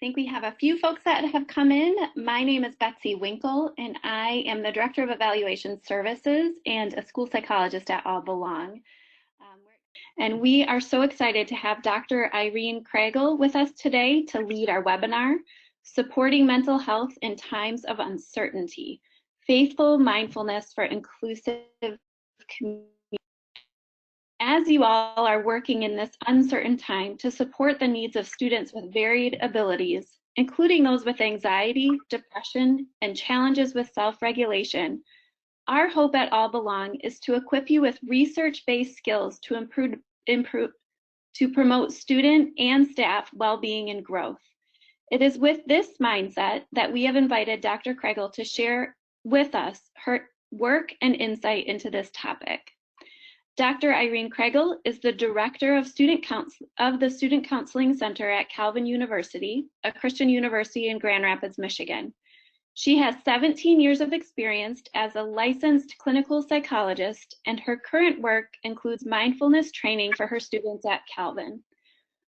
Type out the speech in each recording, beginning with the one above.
think we have a few folks that have come in. My name is Betsy Winkle, and I am the Director of Evaluation Services and a school psychologist at All Belong. And we are so excited to have Dr. Irene Kraegel with us today to lead our webinar, Supporting Mental Health in Times of Uncertainty, Faithful Mindfulness for Inclusive Community. As you all are working in this uncertain time to support the needs of students with varied abilities, including those with anxiety, depression, and challenges with self-regulation, our hope at All Belong is to equip you with research-based skills to promote student and staff well-being and growth. It is with this mindset that we have invited Dr. Kraegel to share with us her work and insight into this topic. Dr. Irene Kraegel is the Director of the Student Counseling Center at Calvin University, a Christian university in Grand Rapids, Michigan. She has 17 years of experience as a licensed clinical psychologist, and her current work includes mindfulness training for her students at Calvin.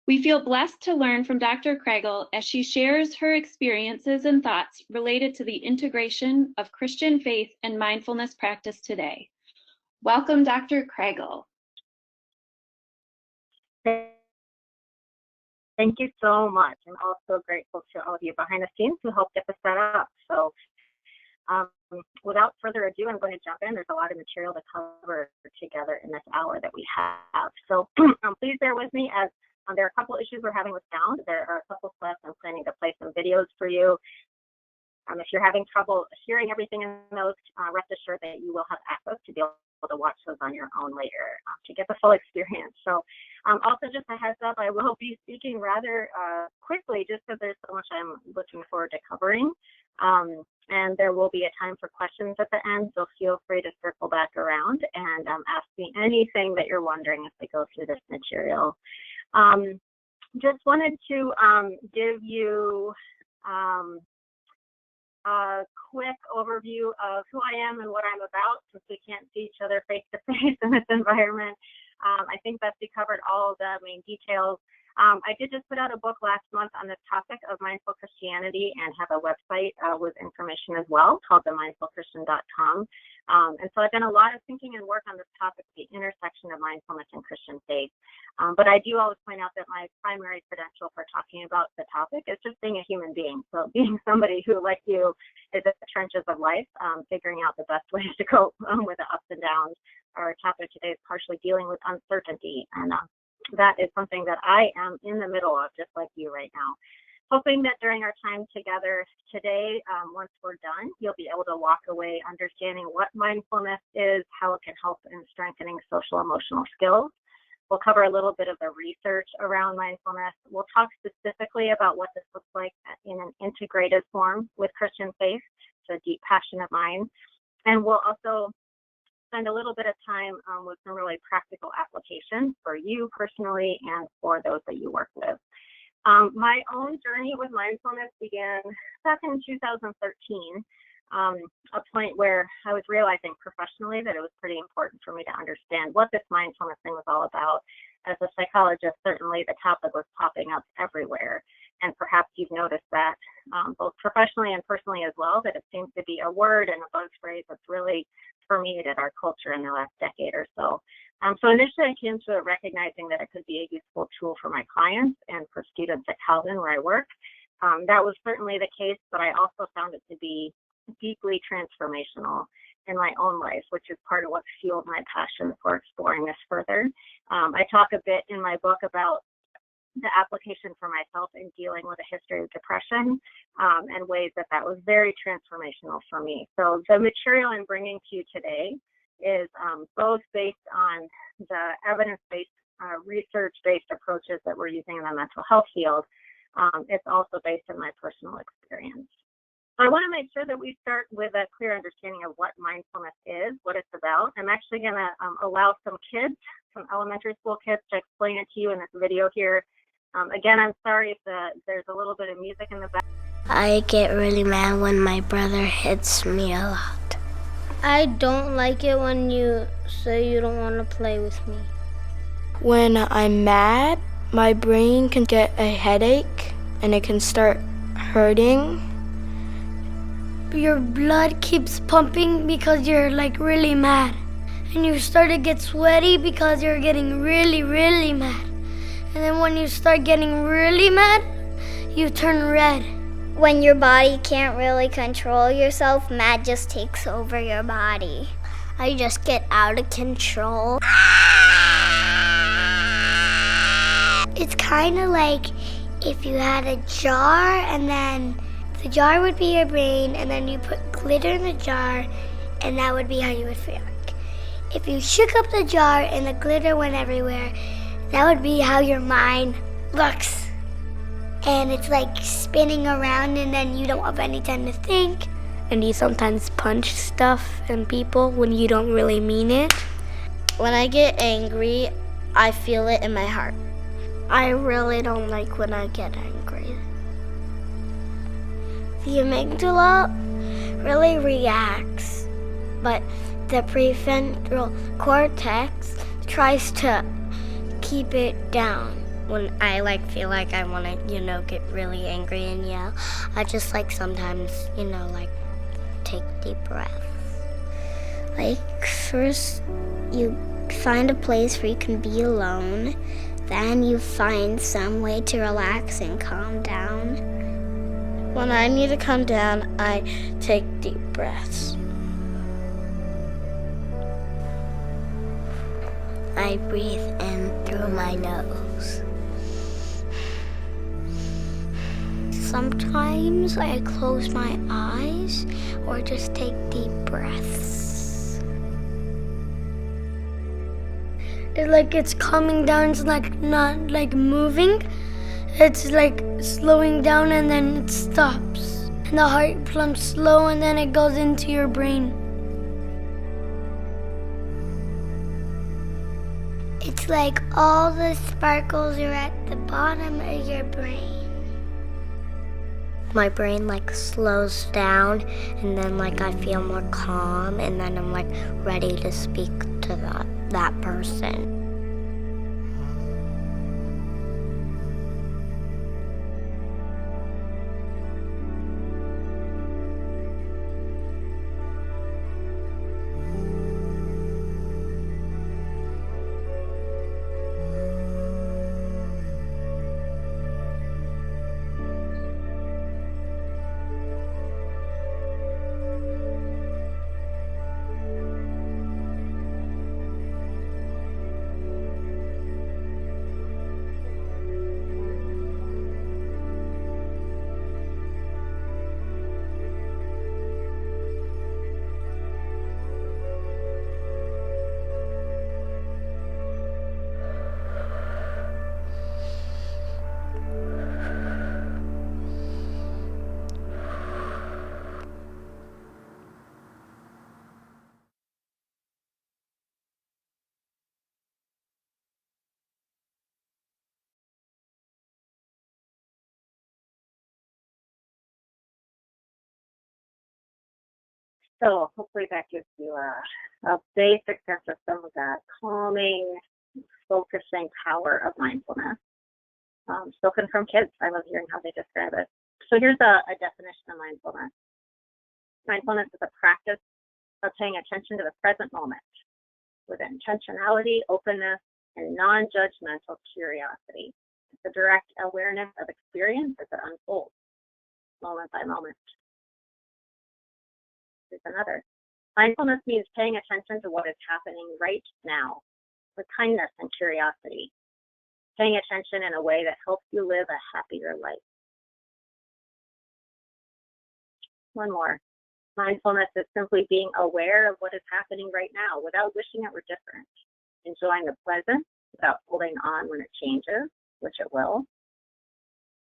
We feel blessed to learn from Dr. Kraegel as she shares her experiences and thoughts related to the integration of Christian faith and mindfulness practice today. Welcome, Dr. Kraegel. Thank you so much. I'm also grateful to all of you behind the scenes who helped get this set up. So without further ado, I'm going to jump in. There's a lot of material to cover together in this hour that we have. So please bear with me as there are a couple issues we're having with sound. There are a couple clips. I'm planning to play some videos for you. If you're having trouble hearing everything in those, rest assured that you will have access to be able to watch those on your own later to get the full experience. So also just a heads up, I will be speaking rather quickly just because there's so much I'm looking forward to covering. And there will be a time for questions at the end, so feel free to circle back around and ask me anything that you're wondering as we go through this material. Just wanted to give you a quick overview of who I am and what I'm about, since we can't see each other face to face in this environment. I think Betsy covered all of the main details. I did just put out a book last month on this topic of mindful Christianity and have a website with information as well called themindfulchristian.com. And so I've done a lot of thinking and work on this topic, the intersection of mindfulness and Christian faith. But I do always point out that my primary credential for talking about the topic is just being a human being. So being somebody who, like you, is in the trenches of life, figuring out the best ways to cope with the ups and downs. Our topic today is partially dealing with uncertainty, and that is something that I am in the middle of, just like you right now. Hoping that during our time together today, once we're done, you'll be able to walk away understanding what mindfulness is, how it can help in strengthening social emotional skills. We'll cover a little bit of the research around mindfulness. We'll talk specifically about what this looks like in an integrated form with Christian faith, so a deep passion of mine. And we'll also spend a little bit of time with some really practical applications for you personally and for those that you work with. My own journey with mindfulness began back in 2013, a point where I was realizing professionally that it was pretty important for me to understand what this mindfulness thing was all about. As a psychologist, certainly the topic was popping up everywhere. And perhaps you've noticed that both professionally and personally as well, that it seems to be a word and a buzz phrase that's really permeated our culture in the last decade or so. So initially I came to it recognizing that it could be a useful tool for my clients and for students at Calvin where I work. That was certainly the case, but I also found it to be deeply transformational in my own life, which is part of what fueled my passion for exploring this further. I talk a bit in my book about the application for myself in dealing with a history of depression and ways that that was very transformational for me. So the material I'm bringing to you today is both based on the evidence-based, research-based approaches that we're using in the mental health field. It's also based on my personal experience. So I want to make sure that we start with a clear understanding of what mindfulness is, what it's about. I'm actually going to allow some kids, some elementary school kids, to explain it to you in this video here. Again, I'm sorry if there's a little bit of music in the back. I get really mad when my brother hits me a lot. I don't like it when you say you don't want to play with me. When I'm mad, my brain can get a headache. and it can start hurting. Your blood keeps pumping because you're like really mad. And you start to get sweaty because you're getting really, really mad. And then when you start getting really mad, you turn red. When your body can't really control yourself, mad just takes over your body. I just get out of control. It's kind of like if you had a jar and then the jar would be your brain and then you put glitter in the jar and that would be how you would feel. If you shook up the jar and the glitter went everywhere, that would be how your mind looks. And it's like spinning around and then you don't have any time to think. And you sometimes punch stuff and people when you don't really mean it. When I get angry, I feel it in my heart. I really don't like when I get angry. The amygdala really reacts, but the prefrontal cortex tries to keep it down. When I feel like I want to, get really angry and yell, I just sometimes, take deep breaths. First you find a place where you can be alone, then you find some way to relax and calm down. When I need to calm down, I take deep breaths. I breathe in through my nose. Sometimes I close my eyes or just take deep breaths. It's calming down, it's not moving. It's slowing down and then it stops. And the heart pumps slow and then it goes into your brain. It's like all the sparkles are at the bottom of your brain. My brain slows down and then I feel more calm and then I'm ready to speak to that person. So hopefully that gives you a basic sense of some of that calming, focusing power of mindfulness. Spoken from kids, I love hearing how they describe it. So here's a definition of mindfulness. Mindfulness is a practice of paying attention to the present moment with intentionality, openness, and non-judgmental curiosity. It's a direct awareness of experience as it unfolds, moment by moment. Here's another. Mindfulness means paying attention to what is happening right now with kindness and curiosity. Paying attention in a way that helps you live a happier life. One more. Mindfulness is simply being aware of what is happening right now without wishing it were different. Enjoying the pleasant without holding on when it changes, which it will.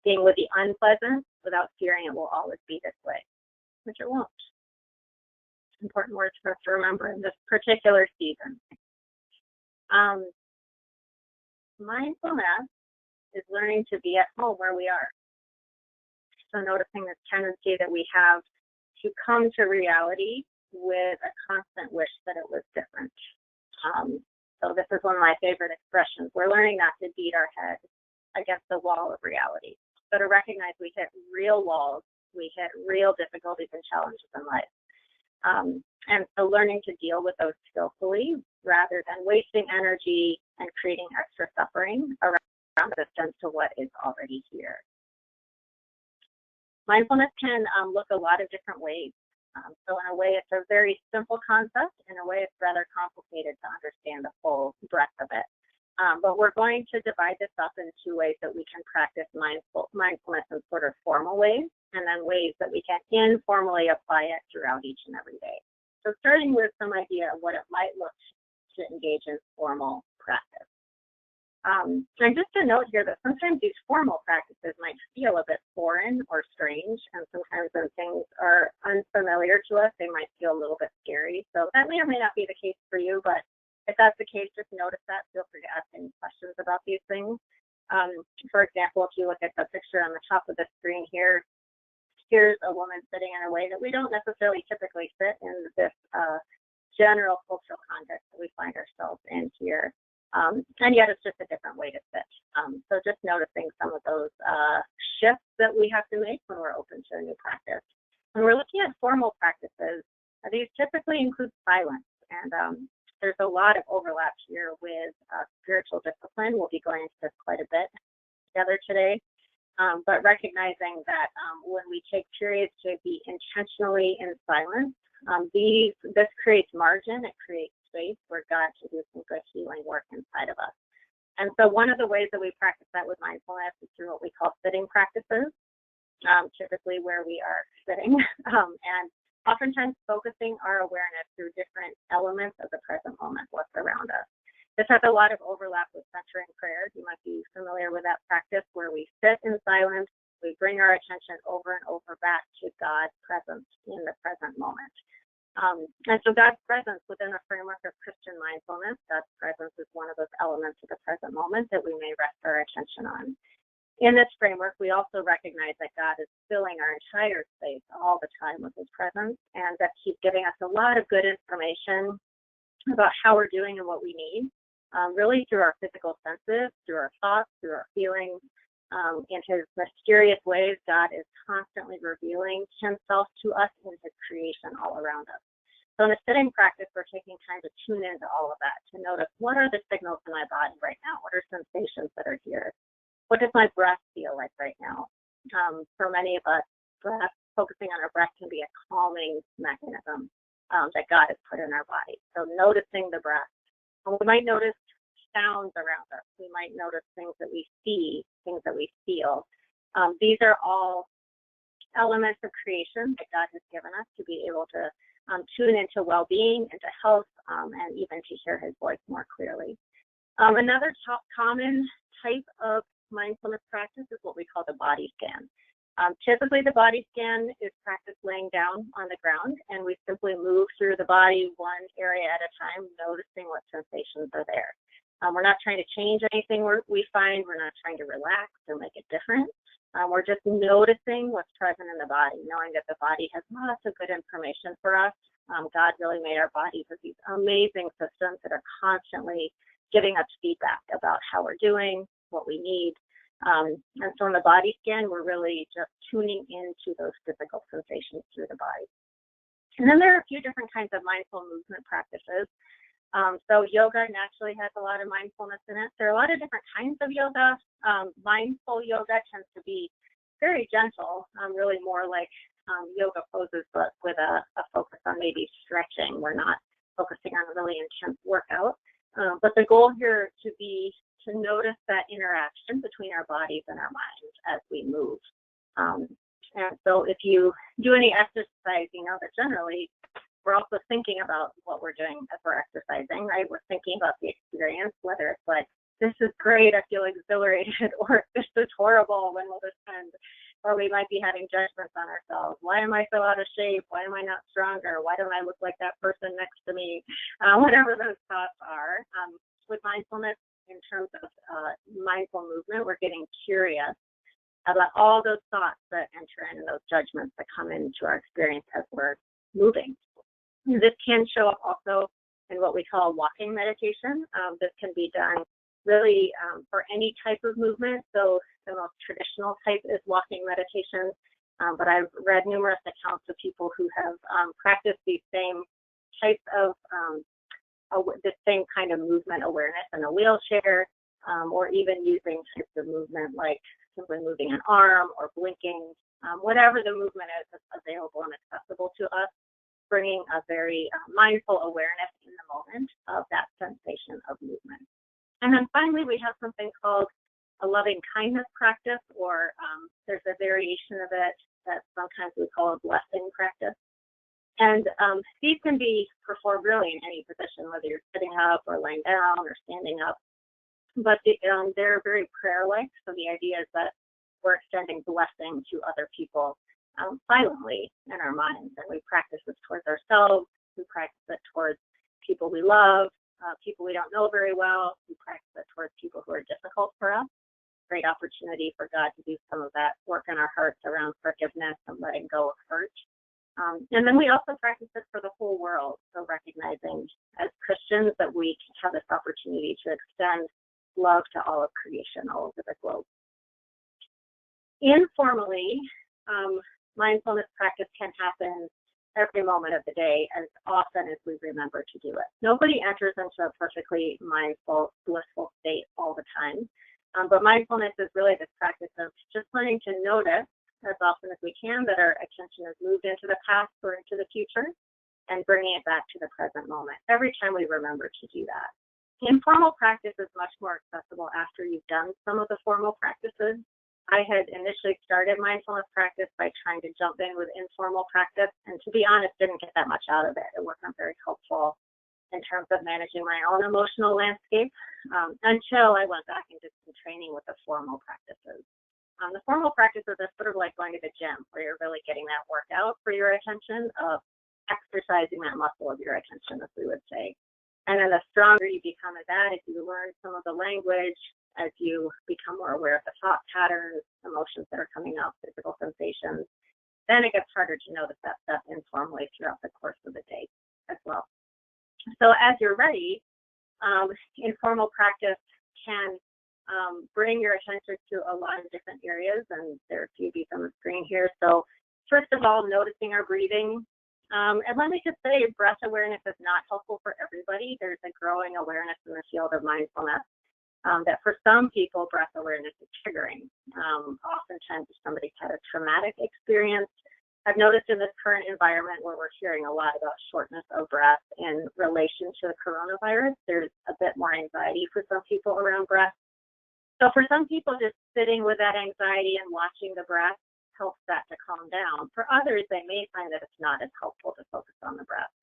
Being with the unpleasant without fearing it will always be this way, which it won't. Important words for us to remember in this particular season. Mindfulness is learning to be at home where we are. So noticing this tendency that we have to come to reality with a constant wish that it was different. So this is one of my favorite expressions. We're learning not to beat our head against the wall of reality. So to recognize we hit real walls, we hit real difficulties and challenges in life. And so learning to deal with those skillfully rather than wasting energy and creating extra suffering around resistance to what is already here. Mindfulness can look a lot of different ways. So in a way, it's a very simple concept. In a way, it's rather complicated to understand the full breadth of it. But we're going to divide this up in two ways that we can practice mindfulness in sort of formal ways, and then ways that we can informally apply it throughout each and every day. So starting with some idea of what it might look to engage in formal practice. And just a note here that sometimes these formal practices might feel a bit foreign or strange, and sometimes when things are unfamiliar to us, they might feel a little bit scary. So that may or may not be the case for you, but if that's the case, just notice that. Feel free to ask any questions about these things. For example, if you look at the picture on the top of the screen here, here's a woman sitting in a way that we don't necessarily typically sit in this general cultural context that we find ourselves in here. And yet it's just a different way to sit. So just noticing some of those shifts that we have to make when we're open to a new practice. When we're looking at formal practices, these typically include silence. And there's a lot of overlap here with spiritual discipline. We'll be going into this quite a bit together today. But recognizing that when we take periods to be intentionally in silence, this creates margin, it creates space for God to do some good healing work inside of us. And so one of the ways that we practice that with mindfulness is through what we call sitting practices, typically where we are sitting, and oftentimes focusing our awareness through different elements of the present moment, what's around us. This has a lot of overlap with centering prayer. You might be familiar with that practice where we sit in silence, we bring our attention over and over back to God's presence in the present moment. And so God's presence within the framework of Christian mindfulness, God's presence is one of those elements of the present moment that we may rest our attention on. In this framework, we also recognize that God is filling our entire space all the time with his presence, and that he's giving us a lot of good information about how we're doing and what we need, really through our physical senses, through our thoughts, through our feelings. In his mysterious ways, God is constantly revealing himself to us in his creation all around us. So in a sitting practice, we're taking time to tune into all of that, to notice what are the signals in my body right now? What are sensations that are here? What does my breath feel like right now? For many of us, focusing on our breath can be a calming mechanism that God has put in our body. So noticing the breath. And we might notice sounds around us. We might notice things that we see, things that we feel. These are all elements of creation that God has given us to be able to tune into well-being, into health, and even to hear his voice more clearly. Another common type of mindfulness practice is what we call the body scan. Typically, the body scan is practiced laying down on the ground, and we simply move through the body one area at a time, noticing what sensations are there. We're not trying to change anything we find. We're not trying to relax or make it different. We're just noticing what's present in the body, knowing that the body has lots of good information for us. God really made our bodies with these amazing systems that are constantly giving us feedback about how we're doing, what we need. And so in the body scan, we're really just tuning into those physical sensations through the body. And then there are a few different kinds of mindful movement practices. So yoga naturally has a lot of mindfulness in it. There are a lot of different kinds of yoga. Mindful yoga tends to be very gentle, really more like yoga poses, but with a focus on maybe stretching. We're not focusing on a really intense workout. But the goal here to notice that interaction between our bodies and our minds as we move. And so if you do any exercise, you know that generally we're also thinking about what we're doing as we're exercising, right? We're thinking about the experience, whether it's like, this is great, I feel exhilarated, or this is horrible, when will this end? Or we might be having judgments on ourselves. Why am I so out of shape? Why am I not stronger? Why don't I look like that person next to me? Whatever those thoughts are. With mindfulness, in terms of mindful movement, we're getting curious about all those thoughts that enter in and those judgments that come into our experience as we're moving. This can show up also in what we call walking meditation. This can be done really for any type of movement. So the most traditional type is walking meditation, but I've read numerous accounts of people who have practiced these same types of the same kind of movement awareness in a wheelchair, or even using types of movement like simply moving an arm or blinking, whatever the movement is that's available and accessible to us, bringing a very mindful awareness in the moment of that sensation of movement. And then finally, we have something called a loving kindness practice, or there's a variation of it that sometimes we call a blessing practice. And these can be performed really in any position, whether you're sitting up or laying down or standing up. But they're very prayer-like. So the idea is that we're extending blessing to other people silently in our minds. And we practice this towards ourselves. We practice it towards people we love, people we don't know very well. We practice it towards people who are difficult for us. Great opportunity for God to do some of that work in our hearts around forgiveness and letting go of hurt. And then we also practice it for the whole world. So recognizing as Christians that we have this opportunity to extend love to all of creation, all over the globe. Informally, mindfulness practice can happen every moment of the day as often as we remember to do it. Nobody enters into a perfectly mindful, blissful state all the time. But mindfulness is really this practice of just learning to notice as often as we can that our attention is moved into the past or into the future, and bringing it back to the present moment every time we remember to do that. Informal practice is much more accessible after you've done some of the formal practices. I had initially started mindfulness practice by trying to jump in with informal practice, and to be honest, didn't get that much out of it. It wasn't very helpful in terms of managing my own emotional landscape until I went back and did some training with the formal practices. The formal practices are sort of like going to the gym, where you're really getting that workout for your attention, of exercising that muscle of your attention, as we would say. And then the stronger you become at that, as you learn some of the language, as you become more aware of the thought patterns, emotions that are coming up, physical sensations, then it gets harder to notice that stuff informally throughout the course of the day as well. So as you're ready, informal practice can bring your attention to a lot of different areas, and there are a few of these on the screen here. So first of all, noticing our breathing. And let me just say, breath awareness is not helpful for everybody. There's a growing awareness in the field of mindfulness that for some people, breath awareness is triggering. Oftentimes, if somebody's had a traumatic experience, I've noticed in this current environment where we're hearing a lot about shortness of breath in relation to the coronavirus, there's a bit more anxiety for some people around breath. So for some people, just sitting with that anxiety and watching the breath helps that to calm down. For others, they may find that it's not as helpful to focus on the breath.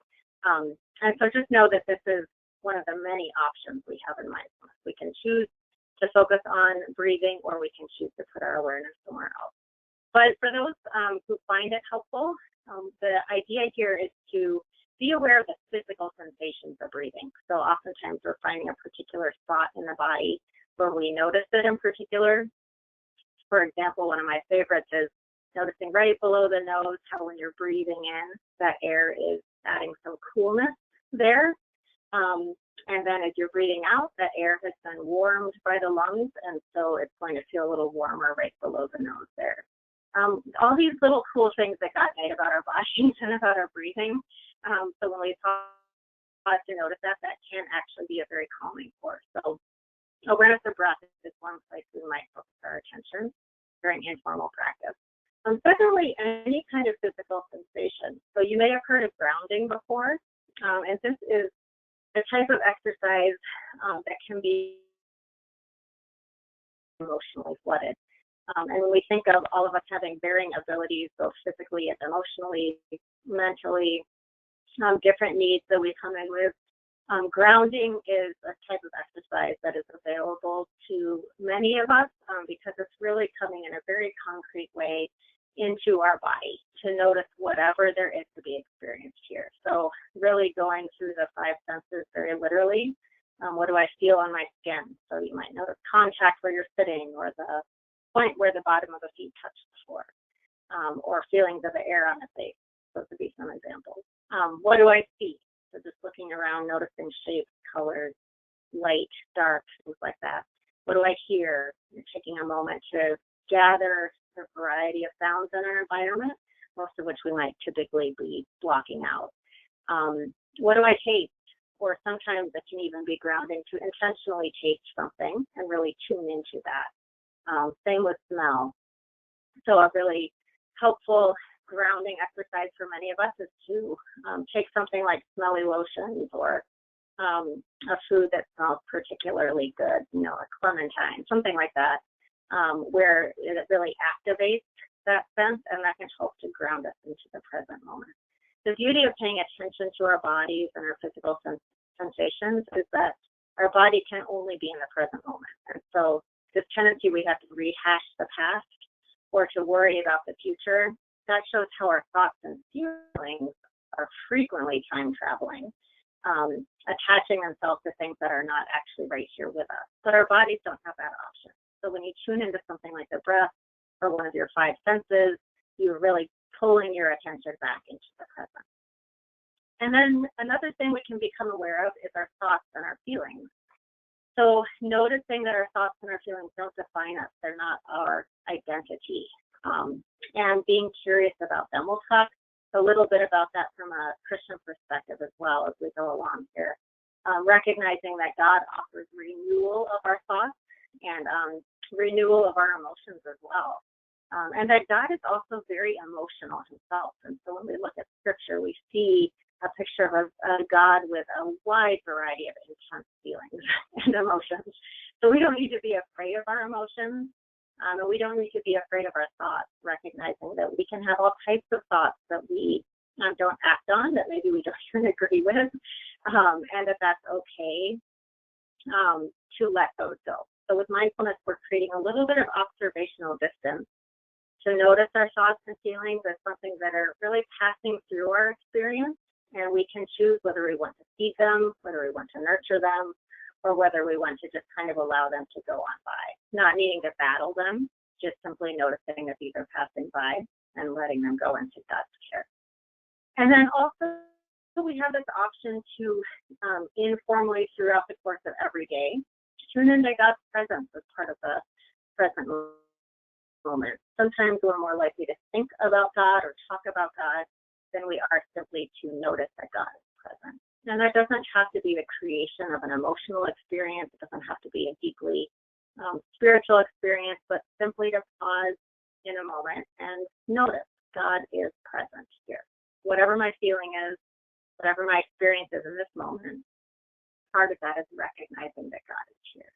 And so just know that this is one of the many options we have in mindfulness. We can choose to focus on breathing, or we can choose to put our awareness somewhere else. But for those who find it helpful, the idea here is to be aware of the physical sensations of breathing. So oftentimes we're finding a particular spot in the body where we notice it in particular. For example, one of my favorites is noticing right below the nose how when you're breathing in, that air is adding some coolness there. And then as you're breathing out, that air has been warmed by the lungs, and so it's going to feel a little warmer right below the nose there. All these little cool things that God made about our bodies and about our breathing. So when we pause to notice that, that can actually be a very calming force. So awareness of breath is one place we might focus our attention during informal practice. Secondly, any kind of physical sensation. So you may have heard of grounding before, and this is a type of exercise that can be emotionally flooded. And when we think of all of us having varying abilities, both physically and emotionally, mentally, different needs that we come in with, grounding is a type of exercise that is available to many of us because it's really coming in a very concrete way into our body to notice whatever there is to be experienced here. So really going through the five senses very literally. What do I feel on my skin? So you might notice contact where you're sitting, or the point where the bottom of the feet touch the floor, or feelings of the air on the face. Those would be some examples. What do I see? So just looking around, noticing shapes, colors, light, dark, things like that. What do I hear? You're taking a moment to gather the variety of sounds in our environment, most of which we might typically be blocking out. What do I taste? Or sometimes it can even be grounding to intentionally taste something and really tune into that. Same with smell. So a really helpful grounding exercise for many of us is to take something like smelly lotions or a food that smells particularly good, a clementine, something like that, where it really activates that sense, and that can help to ground us into the present moment. The beauty of paying attention to our bodies and our physical sensations is that our body can only be in the present moment. And so this tendency we have to rehash the past or to worry about the future, that shows how our thoughts and feelings are frequently time traveling, attaching themselves to things that are not actually right here with us. But our bodies don't have that option. So when you tune into something like the breath or one of your five senses, you're really pulling your attention back into the present. And then another thing we can become aware of is our thoughts and our feelings. So noticing that our thoughts and our feelings don't define us, they're not our identity, and being curious about them. We'll talk a little bit about that from a Christian perspective as well as we go along here, recognizing that God offers renewal of our thoughts and renewal of our emotions as well. And that God is also very emotional himself. And so when we look at scripture, we see a picture of a God with a wide variety of intense feelings and emotions. So we don't need to be afraid of our emotions, and we don't need to be afraid of our thoughts, recognizing that we can have all types of thoughts that we don't act on, that maybe we don't even agree with, and that that's okay to let those go. So with mindfulness, we're creating a little bit of observational distance to notice our thoughts and feelings as something that are really passing through our experience, and we can choose whether we want to feed them, whether we want to nurture them, or whether we want to just kind of allow them to go on by, not needing to battle them, just simply noticing that these are passing by and letting them go into God's care. And then also we have this option to informally throughout the course of every day, tune into God's presence as part of the present moment. Sometimes we're more likely to think about God or talk about God than we are simply to notice that God is present. And that doesn't have to be the creation of an emotional experience. It doesn't have to be a deeply spiritual experience, but simply to pause in a moment and notice God is present here. Whatever my feeling is, whatever my experience is in this moment, part of that is recognizing that God is here.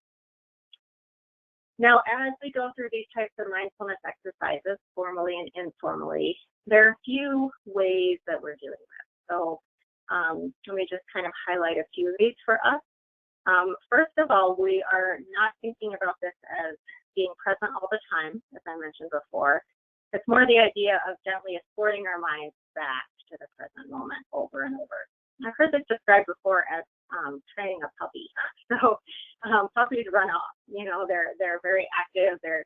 Now, as we go through these types of mindfulness exercises, formally and informally, there are a few ways that we're doing this. So let me just kind of highlight a few of these for us. First of all, we are not thinking about this as being present all the time, as I mentioned before. It's more the idea of gently escorting our minds back to the present moment over and over. I've heard this described before as training a puppy. So puppies run off. They're very active. They're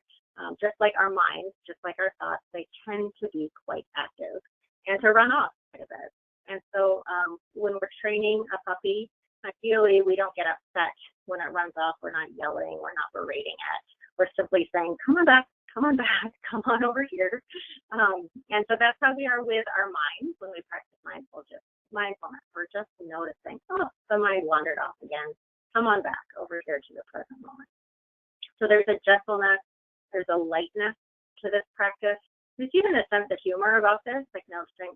just like our minds, just like our thoughts. They tend to be quite active and to run off quite a bit. And so when we're training a puppy, ideally we don't get upset when it runs off. We're not yelling. We're not berating it. We're simply saying, come on back, come on over here. And so that's how we are with our minds when we practice mindfulness. We're just noticing, the mind wandered off again. Come on back over here to the present moment. So there's a gentleness, there's a lightness to this practice. There's even a sense of humor about this, like noticing,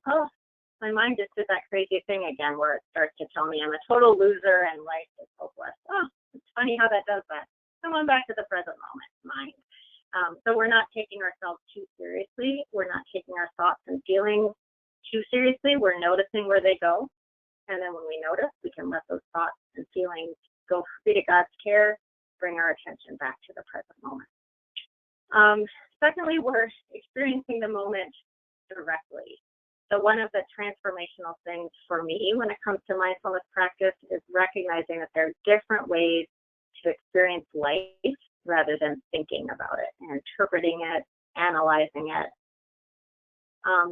my mind just did that crazy thing again where it starts to tell me I'm a total loser and life is hopeless. It's funny how that does that. Come on back to the present moment, mind. So we're not taking ourselves too seriously. We're not taking our thoughts and feelings too seriously. We're noticing where they go. And then when we notice, we can let those thoughts and feelings go free to God's care, bring our attention back to the present moment. Secondly, we're experiencing the moment directly. So one of the transformational things for me when it comes to mindfulness practice is recognizing that there are different ways to experience life rather than thinking about it and interpreting it, analyzing it,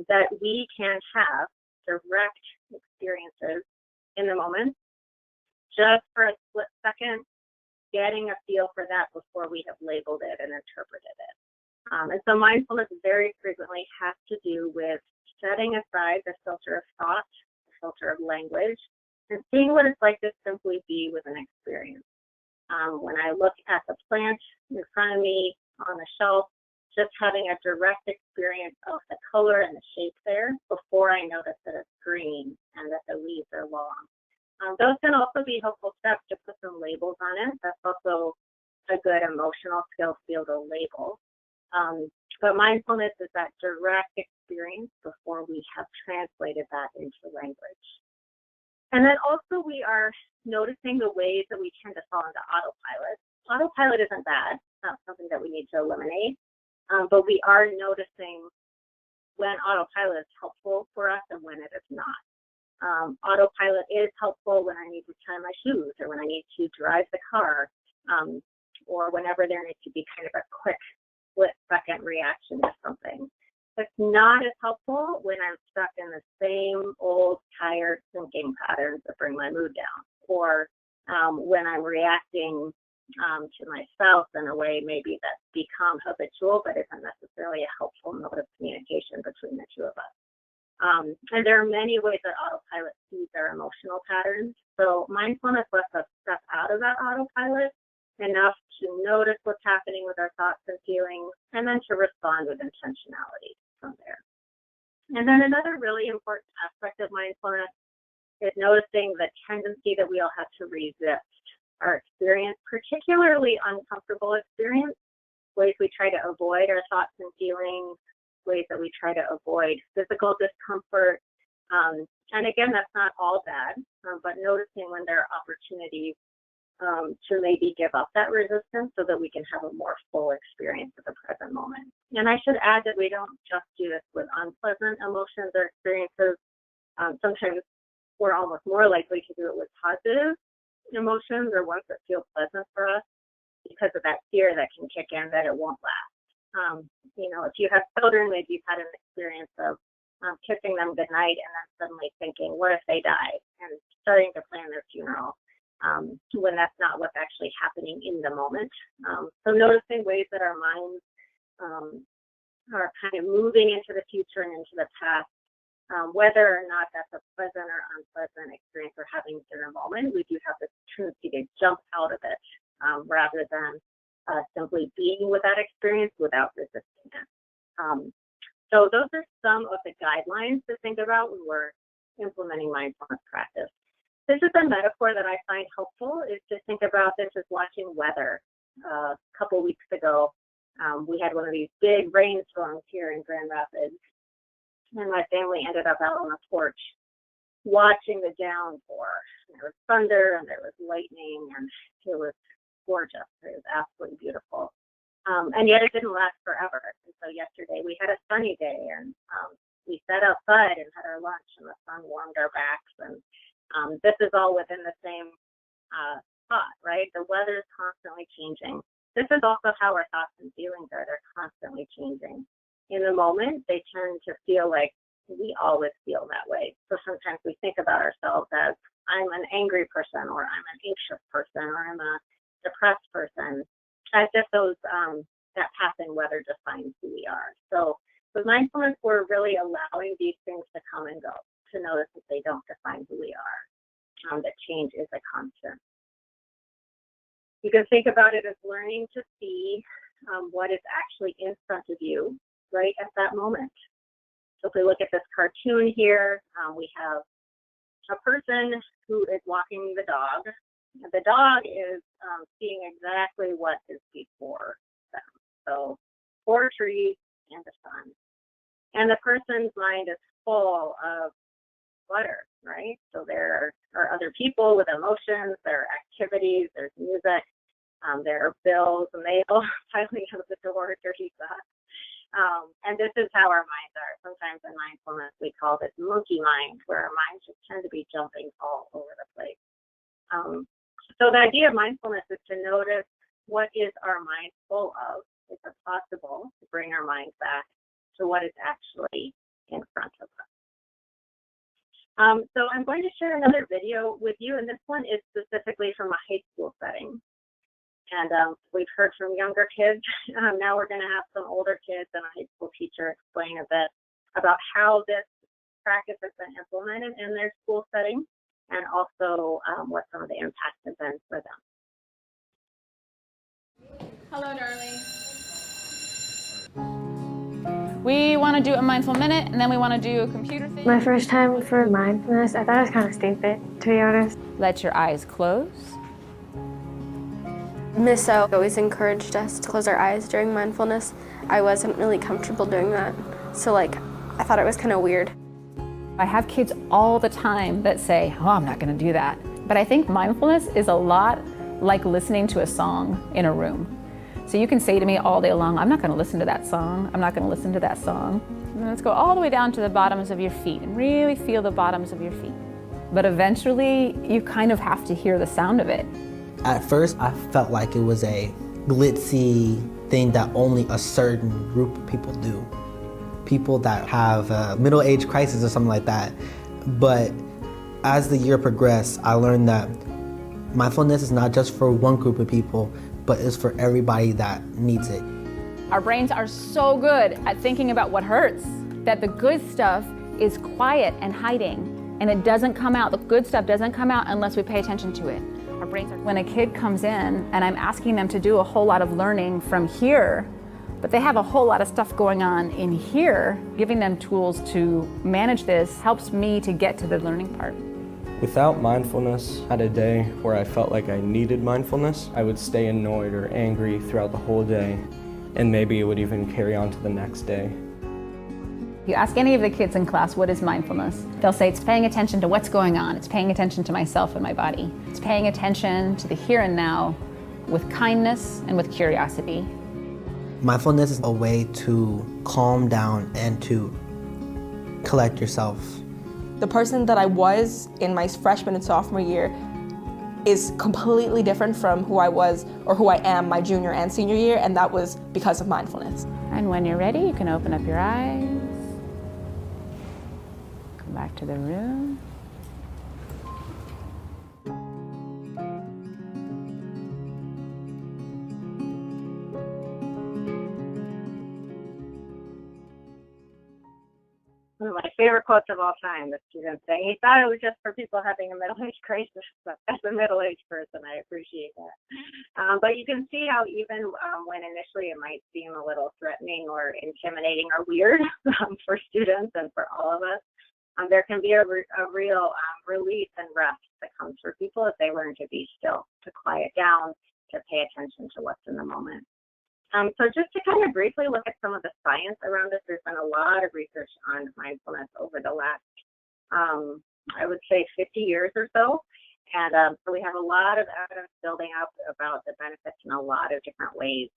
that we can have direct experiences in the moment just for a split second getting a feel for that before we have labeled it and interpreted it. And so mindfulness very frequently has to do with setting aside the filter of thought, the filter of language, and seeing what it's like to simply be with an experience. When I look at the plant in front of me on the shelf, just having a direct experience of the color and the shape there before I notice that it's green and that the leaves are long. Those can also be helpful steps to put some labels on it. That's also a good emotional skill field to label. But mindfulness is that direct experience before we have translated that into language. And then also we are noticing the ways that we tend to fall into autopilot. Autopilot isn't bad. It's not something that we need to eliminate. But we are noticing when autopilot is helpful for us and when it is not. Autopilot is helpful when I need to tie my shoes or when I need to drive the car or whenever there needs to be kind of a quick split-second reaction to something. It's not as helpful when I'm stuck in the same old, tired thinking patterns that bring my mood down, or when I'm reacting to myself in a way maybe that's become habitual but isn't necessarily a helpful mode of communication between the two of us. And there are many ways that autopilot sees our emotional patterns. So mindfulness lets us step out of that autopilot enough to notice what's happening with our thoughts and feelings, and then to respond with intentionality from there. And then another really important aspect of mindfulness is noticing the tendency that we all have to resist our experience, particularly uncomfortable experience, ways we try to avoid our thoughts and feelings, ways that we try to avoid physical discomfort. And again, that's not all bad, but noticing when there are opportunities to maybe give up that resistance so that we can have a more full experience of the present moment. And I should add that we don't just do this with unpleasant emotions or experiences. Sometimes we're almost more likely to do it with positive emotions or ones that feel pleasant for us because of that fear that can kick in that it won't last. If you have children, maybe you've had an experience of kissing them goodnight and then suddenly thinking, what if they die? And starting to plan their funeral when that's not what's actually happening in the moment. So noticing ways that our minds are kind of moving into the future and into the past, whether or not that's a pleasant or unpleasant experience we're having in the moment, we do have this tendency to jump out of it rather than simply being with that experience without resisting it. So those are some of the guidelines to think about when we're implementing mindfulness practice. This is a metaphor that I find helpful, is to think about this as watching weather. A couple weeks ago, we had one of these big rainstorms here in Grand Rapids, and my family ended up out on the porch watching the downpour. There was thunder and there was lightning, and it was gorgeous. It was absolutely beautiful. And yet it didn't last forever. And so yesterday we had a sunny day, and we sat outside and had our lunch, and the sun warmed our backs. And this is all within the same thought, right? The weather is constantly changing. This is also how our thoughts and feelings are. They're constantly changing. In the moment, they tend to feel like we always feel that way. So sometimes we think about ourselves as, I'm an angry person, or I'm an anxious person, or I'm a depressed person, as if those that passing weather defines who we are. So with mindfulness, we're really allowing these things to come and go, to notice that they don't define who we are, that change is a constant. You can think about it as learning to see what is actually in front of you right at that moment. So if we look at this cartoon here, we have a person who is walking the dog. The dog is seeing exactly what is before them. So 4 trees and the sun. And the person's mind is full of clutter, right? So there are other people with emotions, there are activities, there's music, there are bills and mail piling out the door, dirty stuff. And this is how our minds are. Sometimes in mindfulness, we call this monkey mind, where our minds just tend to be jumping all over the place. So the idea of mindfulness is to notice what is our mind full of, if it's possible, to bring our mind back to what is actually in front of us. So I'm going to share another video with you, and this one is specifically from a high school setting. And we've heard from younger kids. Now we're going to have some older kids and a high school teacher explain a bit about how this practice has been implemented in their school setting, and also what some of the impacts have been for them. Hello, darling. We want to do a mindful minute, and then we want to do a computer thing. My first time for mindfulness, I thought it was kind of stupid, to be honest. Let your eyes close. Miss O always encouraged us to close our eyes during mindfulness. I wasn't really comfortable doing that, so I thought it was kind of weird. I have kids all the time that say, oh, I'm not going to do that. But I think mindfulness is a lot like listening to a song in a room. So you can say to me all day long, I'm not going to listen to that song, I'm not going to listen to that song. And then let's go all the way down to the bottoms of your feet and really feel the bottoms of your feet. But eventually, you kind of have to hear the sound of it. At first, I felt like it was a glitzy thing that only a certain group of people do. People that have a middle-age crisis or something like that. But as the year progressed, I learned that mindfulness is not just for one group of people, but it's for everybody that needs it. Our brains are so good at thinking about what hurts that the good stuff is quiet and hiding, and it doesn't come out. The good stuff doesn't come out unless we pay attention to it. Our brains are. When a kid comes in and I'm asking them to do a whole lot of learning from here, but they have a whole lot of stuff going on in here, giving them tools to manage this helps me to get to the learning part. Without mindfulness, I had a day where I felt like I needed mindfulness. I would stay annoyed or angry throughout the whole day, and maybe it would even carry on to the next day. You ask any of the kids in class, what is mindfulness? They'll say it's paying attention to what's going on. It's paying attention to myself and my body. It's paying attention to the here and now with kindness and with curiosity. Mindfulness is a way to calm down and to collect yourself. The person that I was in my freshman and sophomore year is completely different from who I was or who I am my junior and senior year, and that was because of mindfulness. And when you're ready, you can open up your eyes. Come back to the room. One of my favorite quotes of all time, the student saying, he thought it was just for people having a middle-age crisis, but as a middle-aged person, I appreciate that. But you can see how even when initially it might seem a little threatening or intimidating or weird for students and for all of us, there can be a real release and rest that comes for people if they learn to be still, to quiet down, to pay attention to what's in the moment. So just to kind of briefly look at some of the science around this, there's been a lot of research on mindfulness over the last, I would say 50 years or so. And so we have a lot of evidence building up about the benefits in a lot of different ways.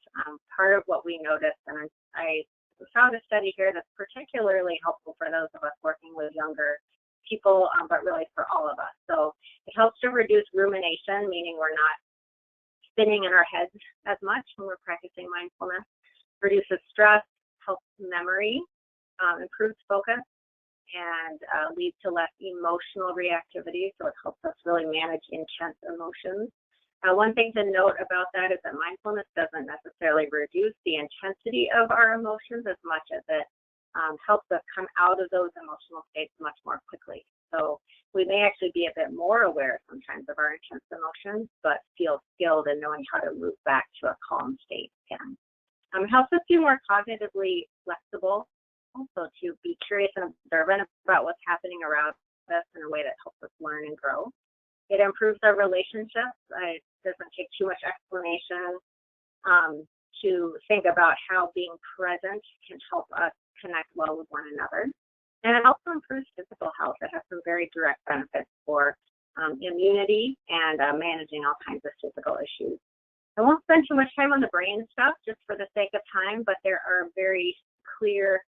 Part of what we noticed, and I found a study here that's particularly helpful for those of us working with younger people, but really for all of us. So it helps to reduce rumination, meaning we're not spinning in our heads as much when we're practicing mindfulness, reduces stress, helps memory, improves focus, and leads to less emotional reactivity. So it helps us really manage intense emotions. One thing to note about that is that mindfulness doesn't necessarily reduce the intensity of our emotions as much as it helps us come out of those emotional states much more quickly. So we may actually be a bit more aware sometimes of our intense emotions, but feel skilled in knowing how to move back to a calm state again. It helps us be more cognitively flexible, also to be curious and observant about what's happening around us in a way that helps us learn and grow. It improves our relationships. It doesn't take too much explanation to think about how being present can help us connect well with one another. And it also improves physical health. It has some very direct benefits for immunity and managing all kinds of physical issues. I won't spend too much time on the brain stuff just for the sake of time, but there are very clear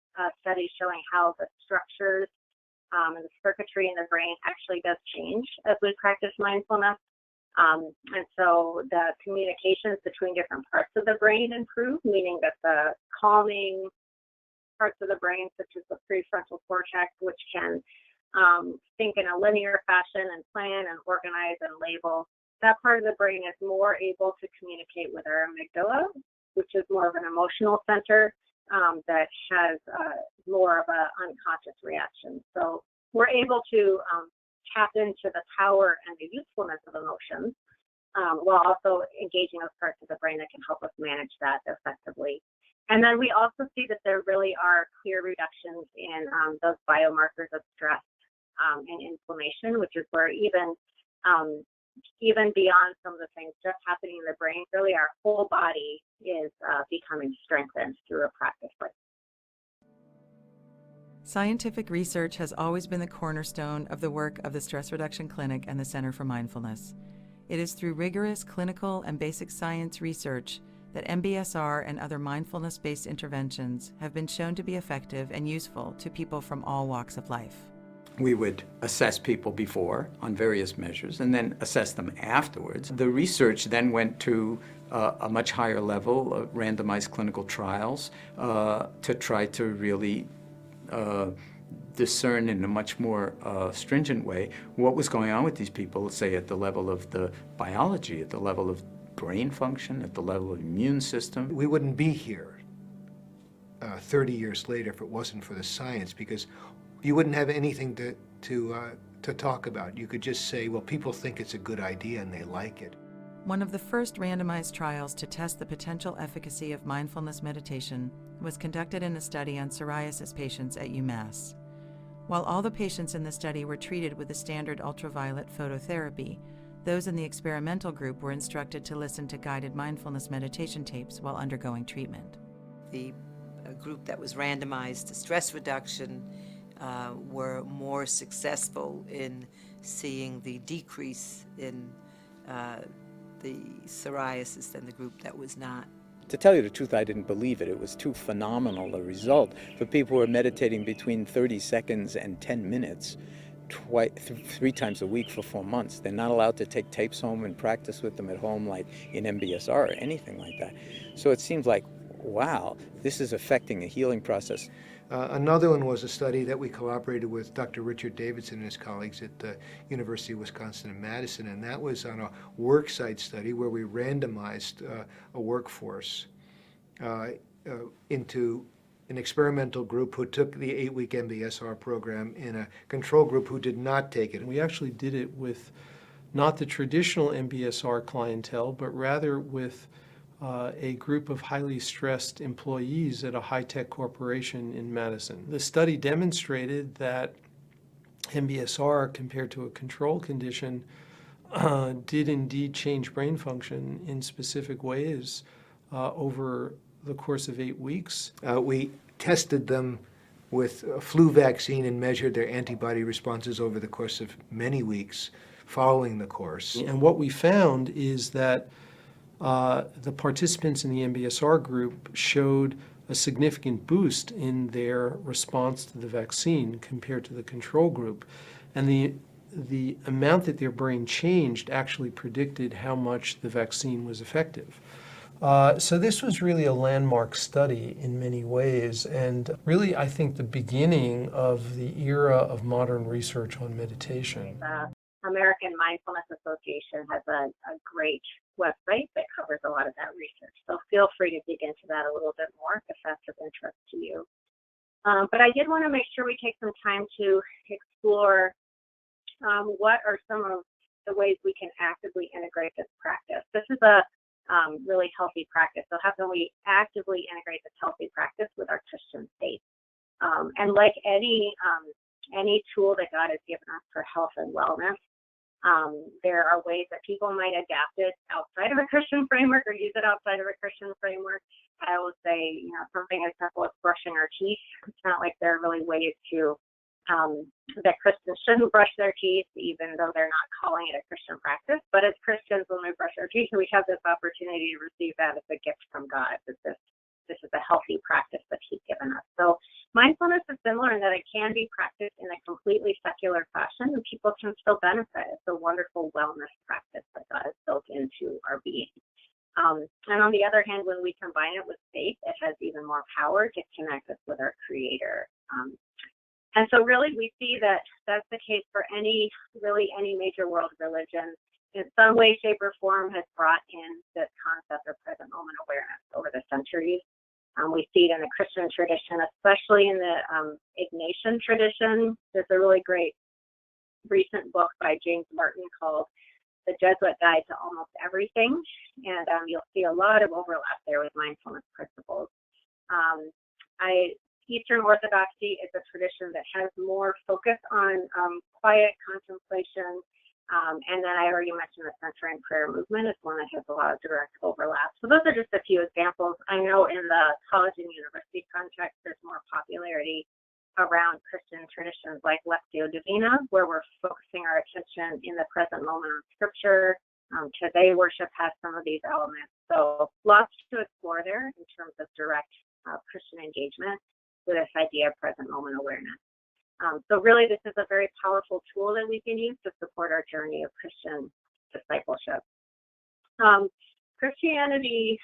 studies showing how the structures and the circuitry in the brain actually does change as we practice mindfulness. And so the communications between different parts of the brain improve, meaning that the calming parts of the brain, such as the prefrontal cortex, which can think in a linear fashion and plan and organize and label, that part of the brain is more able to communicate with our amygdala, which is more of an emotional center that has more of an unconscious reaction. So we're able to tap into the power and the usefulness of emotions while also engaging those parts of the brain that can help us manage that effectively. And then we also see that there really are clear reductions in those biomarkers of stress and inflammation, which is where even beyond some of the things just happening in the brain, really our whole body is becoming strengthened through a practice like this. Scientific research has always been the cornerstone of the work of the Stress Reduction Clinic and the Center for Mindfulness. It is through rigorous clinical and basic science research that MBSR and other mindfulness-based interventions have been shown to be effective and useful to people from all walks of life. We would assess people before on various measures and then assess them afterwards. The research then went to a much higher level of randomized clinical trials to try to really discern in a much more stringent way what was going on with these people, say at the level of the biology, at the level of brain function, at the level of immune system. We wouldn't be here 30 years later if it wasn't for the science, because you wouldn't have anything to talk about. You could just say, well, people think it's a good idea and they like it. One of the first randomized trials to test the potential efficacy of mindfulness meditation was conducted in a study on psoriasis patients at UMass. While all the patients in the study were treated with the standard ultraviolet phototherapy, those in the experimental group were instructed to listen to guided mindfulness meditation tapes while undergoing treatment. The group that was randomized to stress reduction were more successful in seeing the decrease in the psoriasis than the group that was not. To tell you the truth, I didn't believe it. It was too phenomenal a result. For people who are meditating between 30 seconds and 10 minutes, 3 times a week for 4 months. They're not allowed to take tapes home and practice with them at home like in MBSR or anything like that. So it seems like, wow, this is affecting the healing process. Another one was a study that we cooperated with Dr. Richard Davidson and his colleagues at the University of Wisconsin in Madison, and that was on a worksite study where we randomized a workforce into an experimental group who took the 8-week MBSR program and a control group who did not take it. We actually did it with not the traditional MBSR clientele, but rather with a group of highly stressed employees at a high-tech corporation in Madison. The study demonstrated that MBSR, compared to a control condition, did indeed change brain function in specific ways over the course of 8 weeks. We tested them with a flu vaccine and measured their antibody responses over the course of many weeks following the course. And what we found is that the participants in the MBSR group showed a significant boost in their response to the vaccine compared to the control group. And the amount that their brain changed actually predicted how much the vaccine was effective. So this was really a landmark study in many ways, and really, I think, the beginning of the era of modern research on meditation. The American Mindfulness Association has a great website that covers a lot of that research, so feel free to dig into that a little bit more if that's of interest to you. But I did want to make sure we take some time to explore what are some of the ways we can actively integrate this practice. This is a really healthy practice. So how can we actively integrate this healthy practice with our Christian faith? And like any tool that God has given us for health and wellness, there are ways that people might adapt it outside of a Christian framework or use it outside of a Christian framework. I will say, something as simple as brushing our teeth. It's not like there are really ways to that Christians shouldn't brush their teeth, even though they're not calling it a Christian practice. But as Christians, when we brush our teeth, we have this opportunity to receive that as a gift from God, that this is a healthy practice that He's given us. So mindfulness is similar in that it can be practiced in a completely secular fashion, and people can still benefit. It's a wonderful wellness practice that God has built into our being. And on the other hand, when we combine it with faith, it has even more power to connect us with our Creator. And so really we see that that's the case for any major world religion. in some way, shape, or form has brought in this concept of present moment awareness over the centuries. We see it in the Christian tradition, especially in the Ignatian tradition. There's a really great recent book by James Martin called The Jesuit Guide to Almost Everything, and you'll see a lot of overlap there with mindfulness principles. Eastern Orthodoxy is a tradition that has more focus on quiet contemplation, and then I already mentioned the centering prayer movement is one that has a lot of direct overlap. So those are just a few examples. I know in the college and university context, there's more popularity around Christian traditions like Lectio Divina, where we're focusing our attention in the present moment on Scripture. Today worship has some of these elements. So lots to explore there in terms of direct Christian engagement with this idea of present moment awareness. So really, this is a very powerful tool that we can use to support our journey of Christian discipleship. Christianity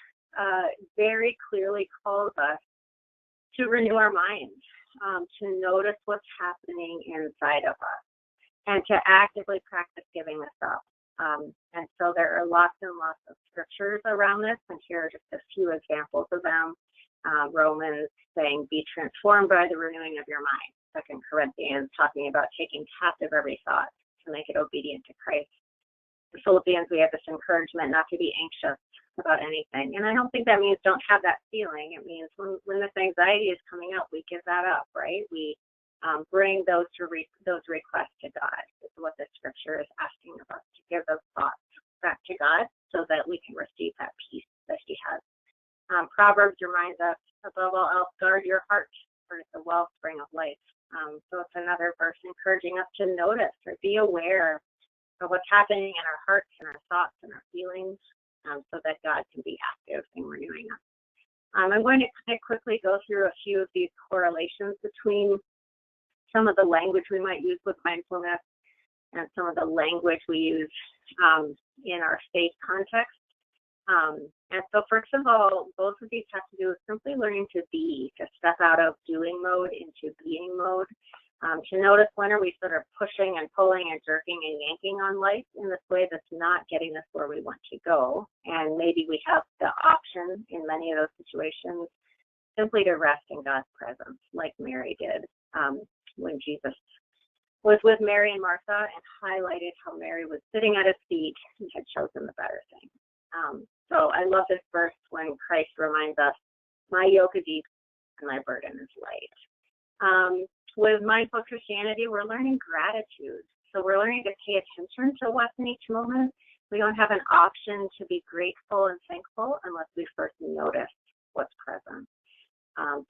very clearly calls us to renew our minds, to notice what's happening inside of us, and to actively practice giving this up. And so there are lots and lots of scriptures around this, and here are just a few examples of them. Romans saying, be transformed by the renewing of your mind. 2 Corinthians talking about taking captive every thought to make it obedient to Christ. In Philippians, we have this encouragement not to be anxious about anything. And I don't think that means don't have that feeling. It means when this anxiety is coming up, we give that up, right? We bring those requests to God. This is what the scripture is asking of us, to give those thoughts back to God so that we can receive that peace that he has. Proverbs reminds us, above all else, guard your heart, for it's a wellspring of life. So it's another verse encouraging us to notice or be aware of what's happening in our hearts and our thoughts and our feelings, so that God can be active in renewing us. I'm going to kind of quickly go through a few of these correlations between some of the language we might use with mindfulness and some of the language we use in our faith context. And so first of all, both of these have to do with simply learning to be, to step out of doing mode into being mode, to notice when are we sort of pushing and pulling and jerking and yanking on life in this way that's not getting us where we want to go. And maybe we have the option in many of those situations simply to rest in God's presence, like Mary did when Jesus was with Mary and Martha and highlighted how Mary was sitting at his feet and had chosen the better thing. So I love this verse when Christ reminds us, my yoke is easy and my burden is light. With mindful Christianity, we're learning gratitude. So we're learning to pay attention to what's in each moment. We don't have an option to be grateful and thankful unless we first notice what's present.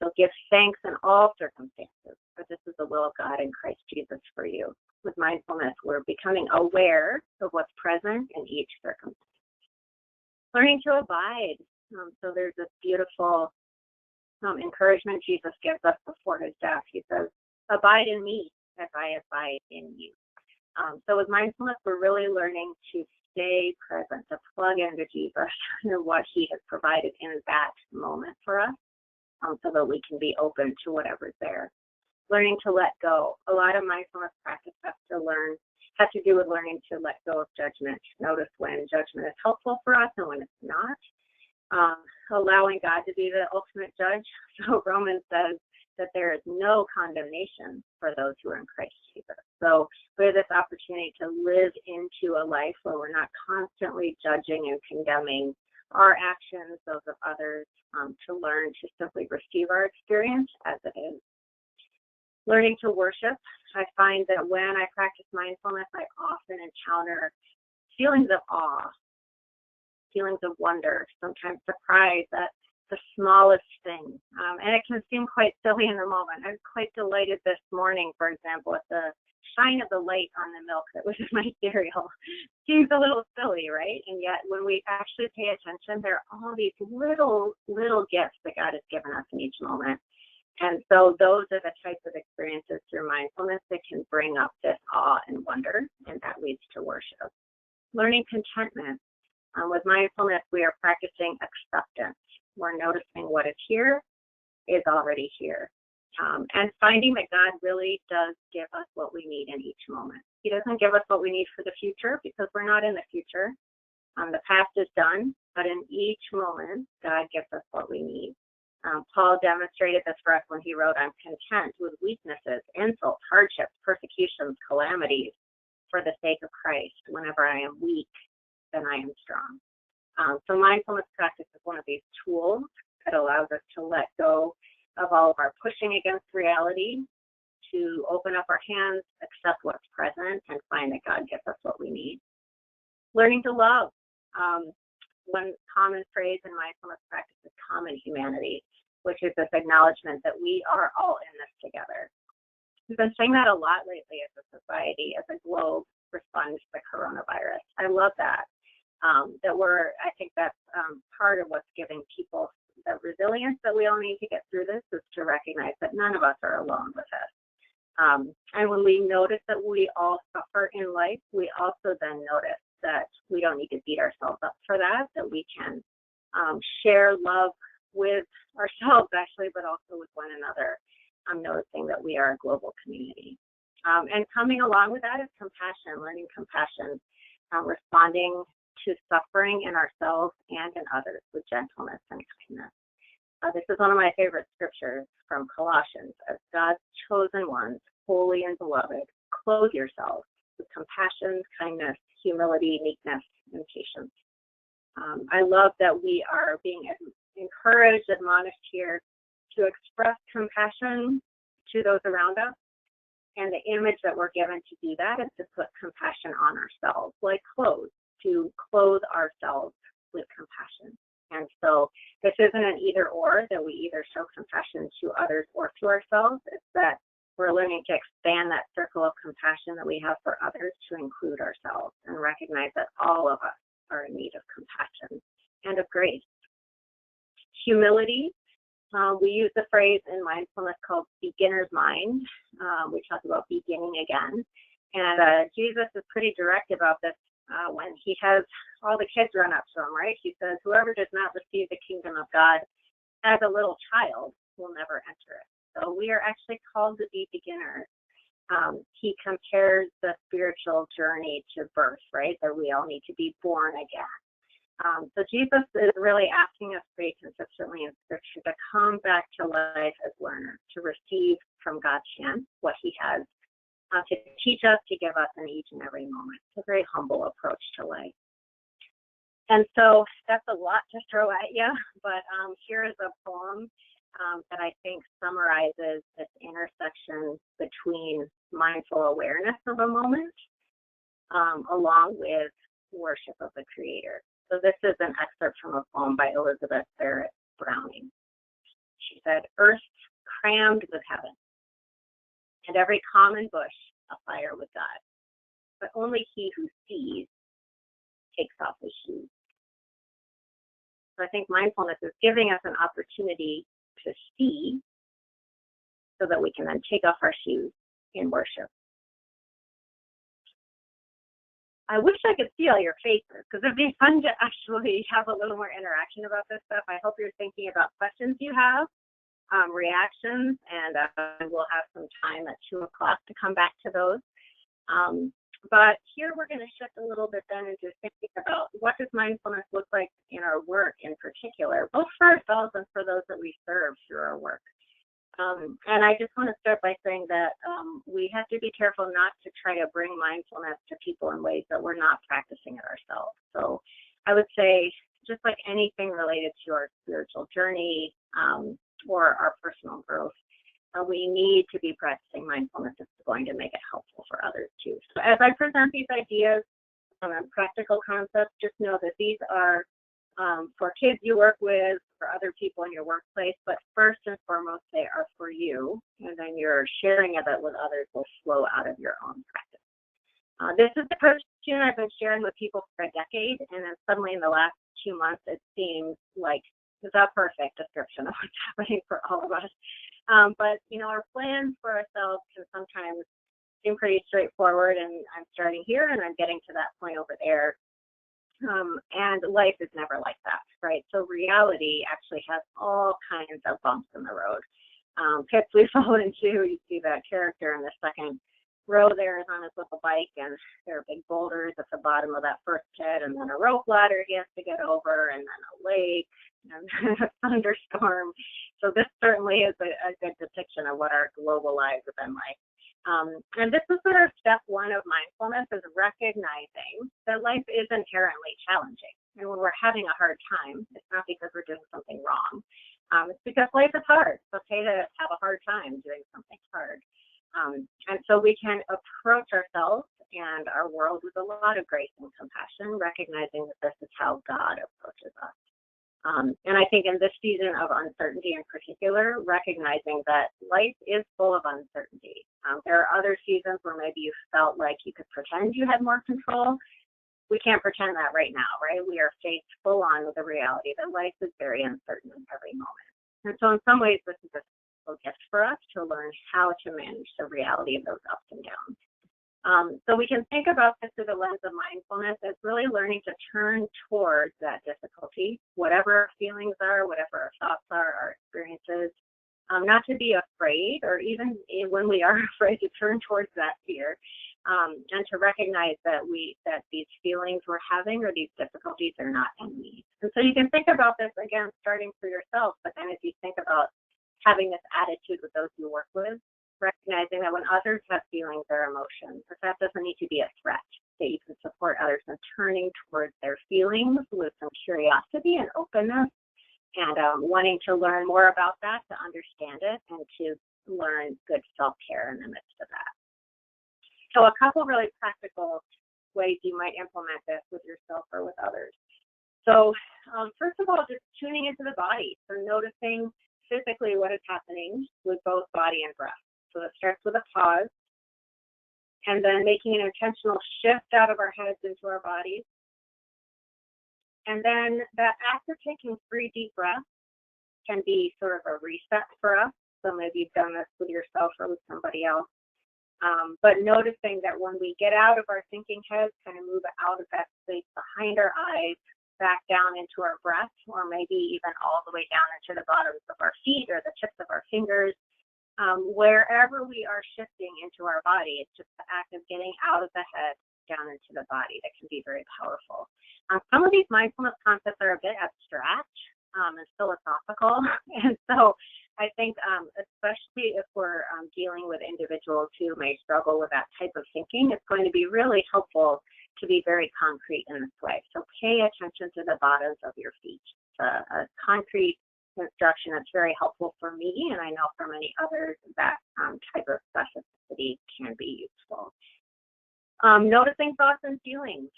So give thanks in all circumstances, for this is the will of God in Christ Jesus for you. With mindfulness, we're becoming aware of what's present in each circumstance. Learning to abide. So there's this beautiful encouragement Jesus gives us before his death. He says, abide in me as I abide in you. So with mindfulness, we're really learning to stay present, to plug into Jesus and what he has provided in that moment for us, so that we can be open to whatever's there. Learning to let go. A lot of mindfulness practice has to do with learning to let go of judgment. Notice when judgment is helpful for us and when it's not. Allowing God to be the ultimate judge. So Romans says that there is no condemnation for those who are in Christ Jesus. So we have this opportunity to live into a life where we're not constantly judging and condemning our actions, those of others, to learn to simply receive our experience as it is. Learning to worship. I find that when I practice mindfulness, I often encounter feelings of awe, feelings of wonder, sometimes surprise at the smallest thing. And it can seem quite silly in the moment. I was quite delighted this morning, for example, at the shine of the light on the milk that was in my cereal. Seems a little silly, right? And yet when we actually pay attention, there are all these little gifts that God has given us in each moment. And so those are the types of experiences through mindfulness that can bring up this awe and wonder, and that leads to worship. Learning contentment. With mindfulness, we are practicing acceptance. We're noticing what is here is already here. And finding that God really does give us what we need in each moment. He doesn't give us what we need for the future because we're not in the future. The past is done, but in each moment, God gives us what we need. Paul demonstrated this for us when he wrote, I'm content with weaknesses, insults, hardships, persecutions, calamities for the sake of Christ. Whenever I am weak, then I am strong. So mindfulness practice is one of these tools that allows us to let go of all of our pushing against reality, to open up our hands, accept what's present, and find that God gives us what we need. Learning to love. One common phrase in mindfulness practice is common humanity, which is this acknowledgement that we are all in this together. We've been saying that a lot lately as a society, as a globe responding to the coronavirus. I love that. I think that's part of what's giving people the resilience that we all need to get through this, is to recognize that none of us are alone with this. And when we notice that we all suffer in life, we also then notice that we don't need to beat ourselves up for that, that we can share love with ourselves, actually, but also with one another. I'm noticing that we are a global community. And coming along with that is compassion, learning compassion, responding to suffering in ourselves and in others with gentleness and kindness. This is one of my favorite scriptures from Colossians. As God's chosen ones, holy and beloved, clothe yourselves with compassion, kindness, humility, meekness, and patience. I love that we are being encouraged, admonished here to express compassion to those around us. And the image that we're given to do that is to put compassion on ourselves, like clothes, to clothe ourselves with compassion. And so this isn't an either or, that we either show compassion to others or to ourselves. It's that we're learning to expand that circle of compassion that we have for others to include ourselves and recognize that all of us are in need of compassion and of grace. Humility. We use the phrase in mindfulness called beginner's mind. We talk about beginning again. And Jesus is pretty direct about this when he has all the kids run up to him, right? He says, whoever does not receive the kingdom of God as a little child will never enter it. So we are actually called to be beginners. He compares the spiritual journey to birth, right? That we all need to be born again. So Jesus is really asking us pretty consistently in Scripture to come back to life as learners, to receive from God's hand what he has, to teach us, to give us in each and every moment. It's a very humble approach to life. And so that's a lot to throw at you, but here is a poem that I think summarizes this intersection between mindful awareness of a moment along with worship of the Creator. So this is an excerpt from a poem by Elizabeth Barrett Browning. She said, earth crammed with heaven, and every common bush afire with God. But only he who sees takes off his shoes. So I think mindfulness is giving us an opportunity to see so that we can then take off our shoes in worship. I wish I could see all your faces, because it'd be fun to actually have a little more interaction about this stuff. I hope you're thinking about questions you have, reactions, and we'll have some time at 2 o'clock to come back to those. But here we're going to shift a little bit then into thinking about what does mindfulness look like in our work in particular, both for ourselves and for those that we serve through our work. And I just want to start by saying that we have to be careful not to try to bring mindfulness to people in ways that we're not practicing it ourselves. So I would say, just like anything related to our spiritual journey or our personal growth, we need to be practicing mindfulness if it's going to make it helpful for others too. So as I present these ideas and practical concepts, just know that these are for kids you work with, for other people in your workplace, but first and foremost, they are for you, and then your sharing of it with others will flow out of your own practice. This is the cartoon I've been sharing with people for a decade, and then suddenly in the last 2 months, it seems like the perfect description of what's happening for all of us. But, you know, our plans for ourselves can sometimes seem pretty straightforward, and I'm starting here and I'm getting to that point over there. And life is never like that, right? So reality actually has all kinds of bumps in the road. Pits we fall into, you see that character in the second row there is on his little bike, and there are big boulders at the bottom of that first pit, and then a rope ladder he has to get over, and then a lake, and a thunderstorm. So this certainly is a good depiction of what our global lives have been like. And this is sort of step one of mindfulness, is recognizing that life is inherently challenging. And when we're having a hard time, it's not because we're doing something wrong. It's because life is hard. It's okay to have a hard time doing something hard. And so we can approach ourselves and our world with a lot of grace and compassion, recognizing that this is how God approaches us. And I think in this season of uncertainty in particular, recognizing that life is full of uncertainty. There are other seasons where maybe you felt like you could pretend you had more control. We can't pretend that right now, right? We are faced full on with the reality that life is very uncertain in every moment. And so in some ways, this is a gift for us to learn how to manage the reality of those ups and downs. So we can think about this through the lens of mindfulness as really learning to turn towards that difficulty, whatever our feelings are, whatever our thoughts are, our experiences, not to be afraid, or even when we are afraid, to turn towards that fear, and to recognize that these feelings we're having or these difficulties are not enemies. And so you can think about this, again, starting for yourself, but then as you think about having this attitude with those you work with, recognizing that when others have feelings or emotions, that doesn't need to be a threat, that you can support others in turning towards their feelings with some curiosity and openness, and wanting to learn more about that, to understand it, and to learn good self-care in the midst of that. So a couple really practical ways you might implement this with yourself or with others. So first of all, just tuning into the body, so noticing physically what is happening with both body and breath. So it starts with a pause, and then making an intentional shift out of our heads into our bodies. And then that after taking 3 deep breaths can be sort of a reset for us. So maybe you've done this with yourself or with somebody else. But noticing that when we get out of our thinking heads, kind of move out of that space behind our eyes, back down into our breath, or maybe even all the way down into the bottoms of our feet or the tips of our fingers. Wherever we are shifting into our body, it's just the act of getting out of the head, down into the body, that can be very powerful. Some of these mindfulness concepts are a bit abstract and philosophical, and so I think especially if we're dealing with individuals who may struggle with that type of thinking, it's going to be really helpful to be very concrete in this way. So pay attention to the bottoms of your feet. A concrete instruction that's very helpful for me, and I know for many others that type of specificity can be useful. Noticing thoughts and feelings.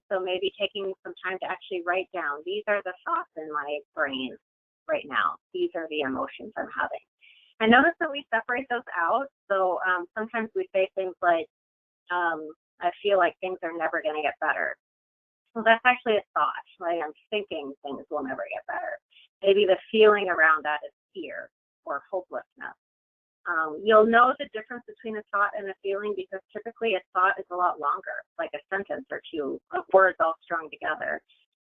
So maybe taking some time to actually write down, these are the thoughts in my brain right now. These are the emotions I'm having. And notice that we separate those out. So sometimes we say things like, I feel like things are never going to get better. Well, that's actually a thought, right? I'm thinking things will never get better. Maybe the feeling around that is fear or hopelessness. You'll know the difference between a thought and a feeling because typically a thought is a lot longer, like a sentence or two of words all strung together.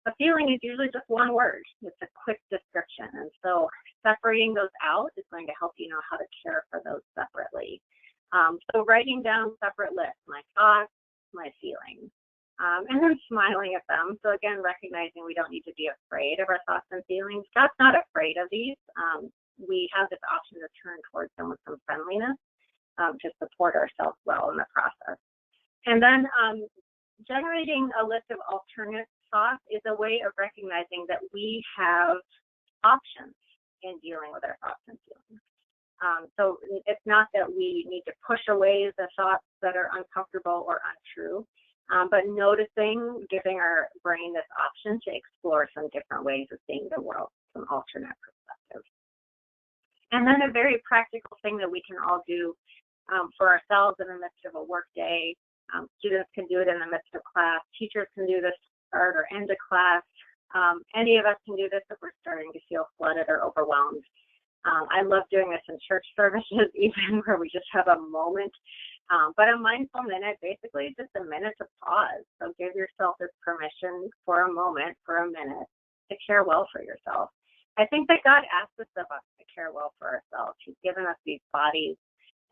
A feeling is usually just one word. It's a quick description. And so separating those out is going to help you know how to care for those separately. So writing down separate lists, my thoughts, my feelings, and then smiling at them. So again, recognizing we don't need to be afraid of our thoughts and feelings. God's not afraid of these. We have this option to turn towards them with some friendliness to support ourselves well in the process. And then generating a list of alternate thoughts is a way of recognizing that we have options in dealing with our thoughts and feelings. So it's not that we need to push away the thoughts that are uncomfortable or untrue, but noticing, giving our brain this option to explore some different ways of seeing the world, some alternate perspectives. And then a very practical thing that we can all do for ourselves in the midst of a work day. Students can do it in the midst of class. Teachers can do this to start or end a class. Any of us can do this if we're starting to feel flooded or overwhelmed. I love doing this in church services, even where we just have a moment. But a mindful minute, basically just a minute to pause. So give yourself this permission for a moment, for a minute, to care well for yourself. I think that God asks us of us to care well for ourselves. He's given us these bodies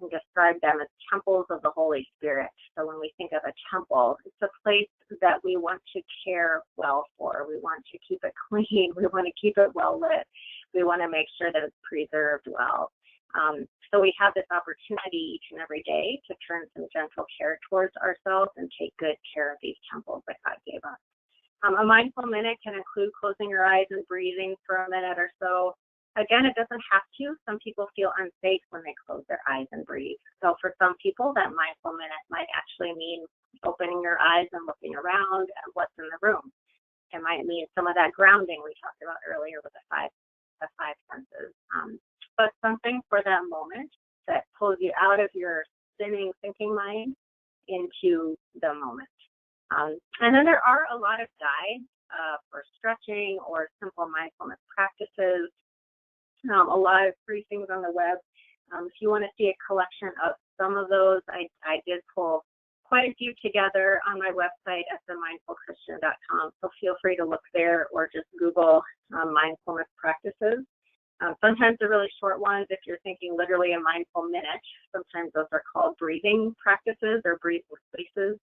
and describe them as temples of the Holy Spirit. So when we think of a temple, it's a place that we want to care well for. We want to keep it clean. We want to keep it well lit. We want to make sure that it's preserved well. So we have this opportunity each and every day to turn some gentle care towards ourselves and take good care of these temples that God gave us. A mindful minute can include closing your eyes and breathing for a minute or so. Again, it doesn't have to. Some people feel unsafe when they close their eyes and breathe. So for some people, that mindful minute might actually mean opening your eyes and looking around at what's in the room. It might mean some of that grounding we talked about earlier with the five senses. But something for that moment that pulls you out of your spinning thinking mind into the moment. And then there are a lot of guides for stretching or simple mindfulness practices. A lot of free things on the web. If you want to see a collection of some of those, I did pull quite a few together on my website at themindfulchristian.com. So feel free to look there or just Google mindfulness practices. Sometimes the really short ones, if you're thinking literally a mindful minute, sometimes those are called breathing practices or breathing spaces.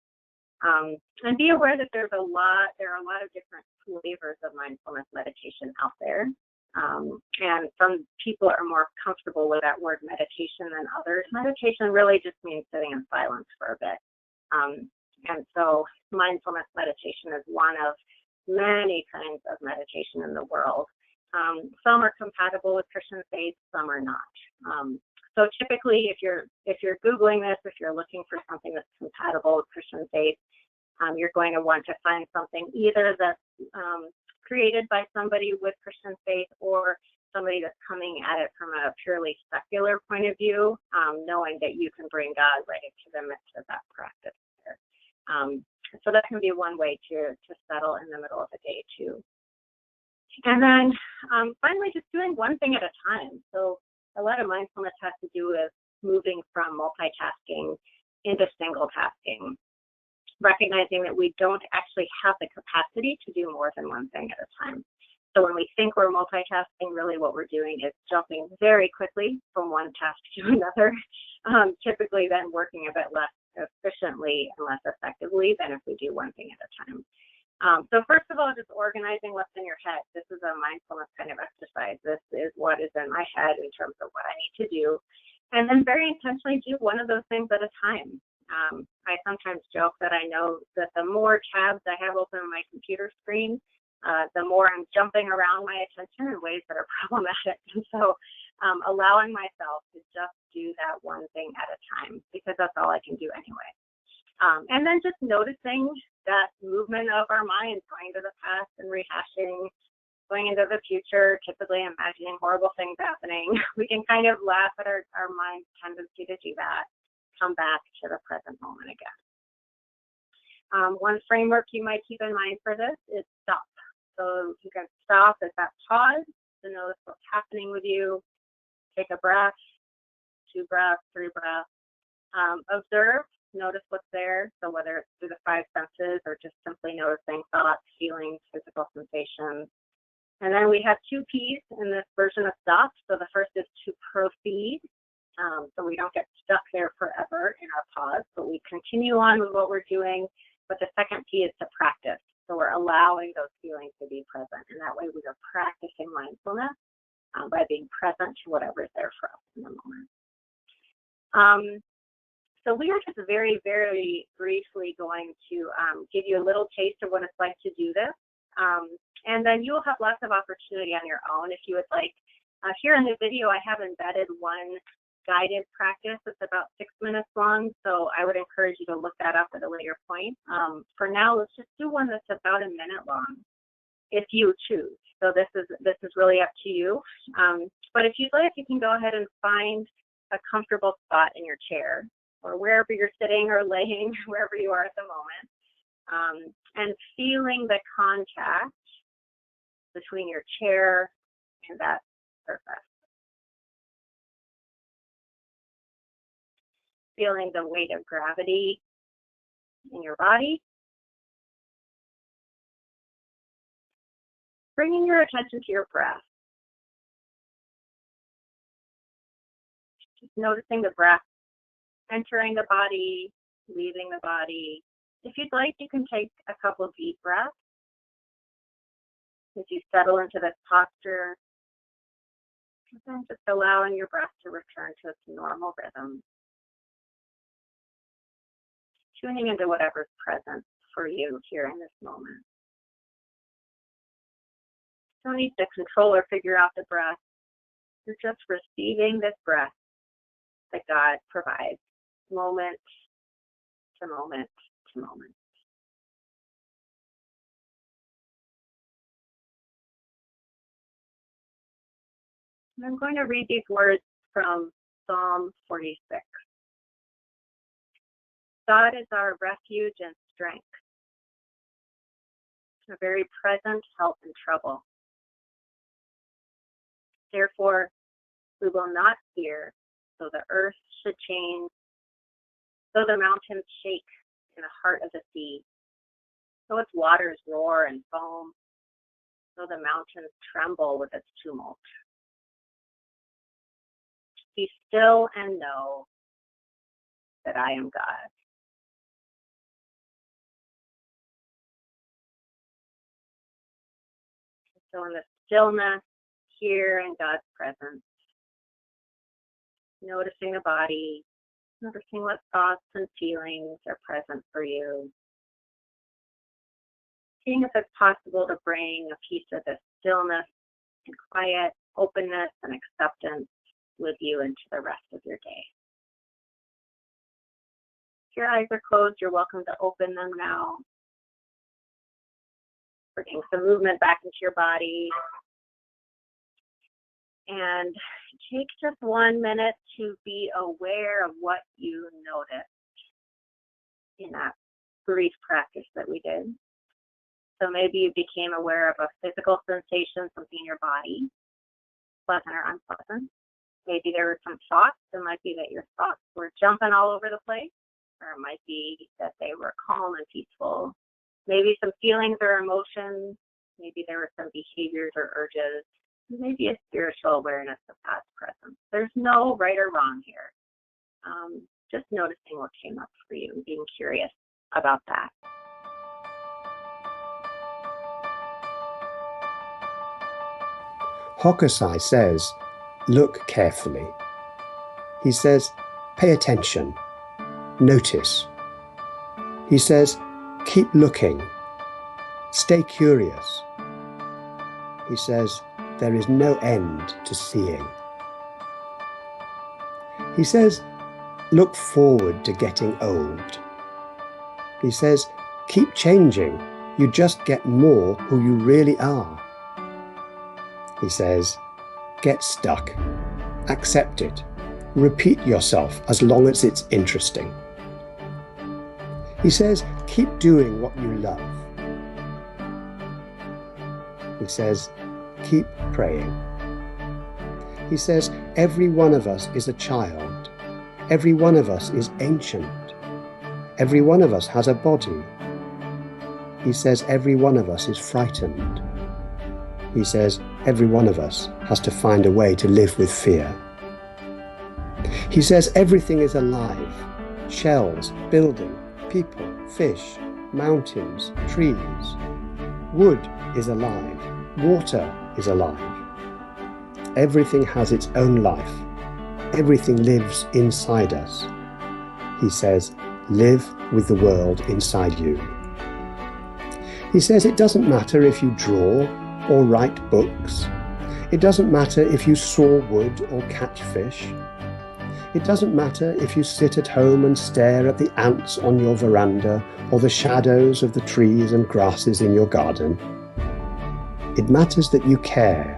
And be aware that there are a lot of different flavors of mindfulness meditation out there. And some people are more comfortable with that word meditation than others. Meditation really just means sitting in silence for a bit. And so mindfulness meditation is one of many kinds of meditation in the world. Some are compatible with Christian faith, some are not. So typically, if you're Googling this, if you're looking for something that's compatible with Christian faith, you're going to want to find something either that's created by somebody with Christian faith or somebody that's coming at it from a purely secular point of view, knowing that you can bring God right into the midst of that practice there. So that can be one way to settle in the middle of the day too. And then finally, just doing one thing at a time. So a lot of mindfulness has to do with moving from multitasking into single tasking, recognizing that we don't actually have the capacity to do more than one thing at a time. So when we think we're multitasking, really what we're doing is jumping very quickly from one task to another, typically then working a bit less efficiently and less effectively than if we do one thing at a time. So first of all, just organizing what's in your head. This is a mindfulness kind of exercise. This is what is in my head in terms of what I need to do. And then very intentionally do one of those things at a time. I sometimes joke that I know that the more tabs I have open on my computer screen, the more I'm jumping around my attention in ways that are problematic. And so allowing myself to just do that one thing at a time, because that's all I can do anyway. And then just noticing that movement of our minds, going to the past and rehashing, going into the future, typically imagining horrible things happening. We can kind of laugh at our mind's tendency to do that, come back to the present moment again. One framework you might keep in mind for this is stop. So you can stop at that pause to notice what's happening with you. Take a breath, 2 breaths, 3 breaths. Observe. Notice what's there. So whether it's through the 5 senses or just simply noticing thoughts, feelings, physical sensations. And then we have 2 P's in this version of stop. So the first is to proceed. So we don't get stuck there forever in our pause, but we continue on with what we're doing. But the second P is to practice. So we're allowing those feelings to be present. And that way we are practicing mindfulness by being present to whatever is there for us in the moment. So we are just very, very briefly going to give you a little taste of what it's like to do this. And then you will have lots of opportunity on your own if you would like. Here in the video, I have embedded one guided practice. It's about 6 minutes long, so I would encourage you to look that up at a later point. For now, let's just do one that's about a minute long, if you choose. So this is really up to you. But if you'd like, you can go ahead and find a comfortable spot in your chair, or wherever you're sitting or laying, wherever you are at the moment, and feeling the contact between your chair and that surface. Feeling the weight of gravity in your body. Bringing your attention to your breath. Just noticing the breath entering the body, leaving the body. If you'd like, you can take a couple deep breaths as you settle into this posture. And then just allowing your breath to return to its normal rhythm. Tuning into whatever's present for you here in this moment. Don't need to control or figure out the breath. You're just receiving this breath that God provides, moment to moment to moment. And I'm going to read these words from Psalm 46. God is our refuge and strength, a very present help in trouble. Therefore, we will not fear, though the earth should change, though the mountains shake in the heart of the sea, though its waters roar and foam, though the mountains tremble with its tumult. Be still and know that I am God. So in the stillness, here in God's presence, noticing the body, noticing what thoughts and feelings are present for you. Seeing if it's possible to bring a piece of this stillness and quiet, openness and acceptance with you into the rest of your day. If your eyes are closed, you're welcome to open them now. Bringing some movement back into your body. And take just 1 minute to be aware of what you noticed in that brief practice that we did. So maybe you became aware of a physical sensation, something in your body, pleasant or unpleasant. Maybe there were some thoughts. It might be that your thoughts were jumping all over the place, or it might be that they were calm and peaceful. Maybe some feelings or emotions. Maybe there were some behaviors or urges. Maybe a spiritual awareness of past presence. There's no right or wrong here. Just noticing what came up for you and being curious about that. Hokusai says, look carefully. He says, pay attention, notice. He says, keep looking, stay curious. He says, there is no end to seeing. He says, look forward to getting old. He says, keep changing, you just get more who you really are. He says, get stuck, accept it, repeat yourself as long as it's interesting. He says, keep doing what you love. He says, keep praying. He says, every one of us is a child. Every one of us is ancient. Every one of us has a body. He says, every one of us is frightened. He says, every one of us has to find a way to live with fear. He says, everything is alive. Shells, building, people, fish, mountains, trees. Wood is alive. Water is alive. Everything has its own life. Everything lives inside us. He says, live with the world inside you. He says it doesn't matter if you draw or write books. It doesn't matter if you saw wood or catch fish. It doesn't matter if you sit at home and stare at the ants on your veranda or the shadows of the trees and grasses in your garden. It matters that you care.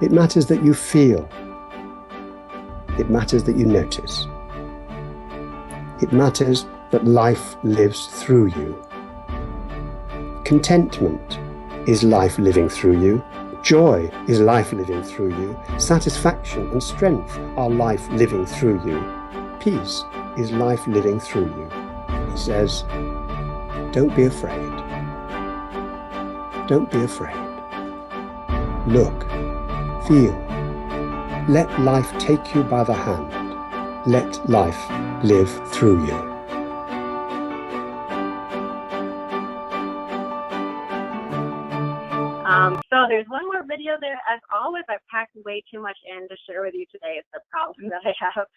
It matters that you feel. It matters that you notice. It matters that life lives through you. Contentment is life living through you. Joy is life living through you. Satisfaction and strength are life living through you. Peace is life living through you. He says, don't be afraid. Don't be afraid. Look, feel. Let life take you by the hand. Let life live through you. So there's one more video there. As always, I've packed way too much in to share with you today. It's the problem that I have.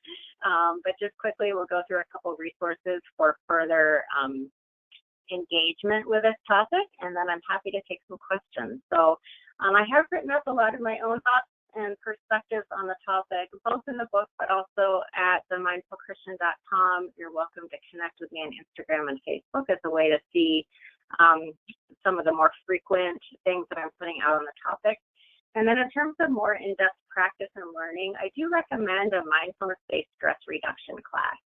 But just quickly, we'll go through a couple resources for further engagement with this topic, and then I'm happy to take some questions. So I have written up a lot of my own thoughts and perspectives on the topic, both in the book, but also at themindfulchristian.com. You're welcome to connect with me on Instagram and Facebook as a way to see some of the more frequent things that I'm putting out on the topic. And then in terms of more in-depth practice and learning, I do recommend a mindfulness-based stress reduction class.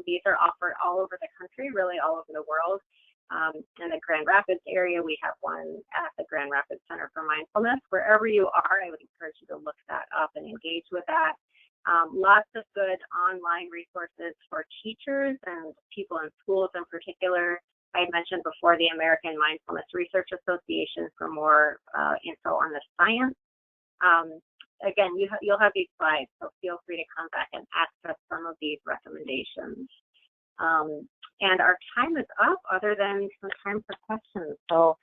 These are offered all over the country, really all over the world. In the Grand Rapids area, we have one at the Grand Rapids Center for Mindfulness. Wherever you are, I would encourage you to look that up and engage with that. Lots of good online resources for teachers and people in schools in particular. I had mentioned before the American Mindfulness Research Association for more info on the science. Again, you'll have these slides, so feel free to come back and access some of these recommendations. And our time is up, other than some time for questions. So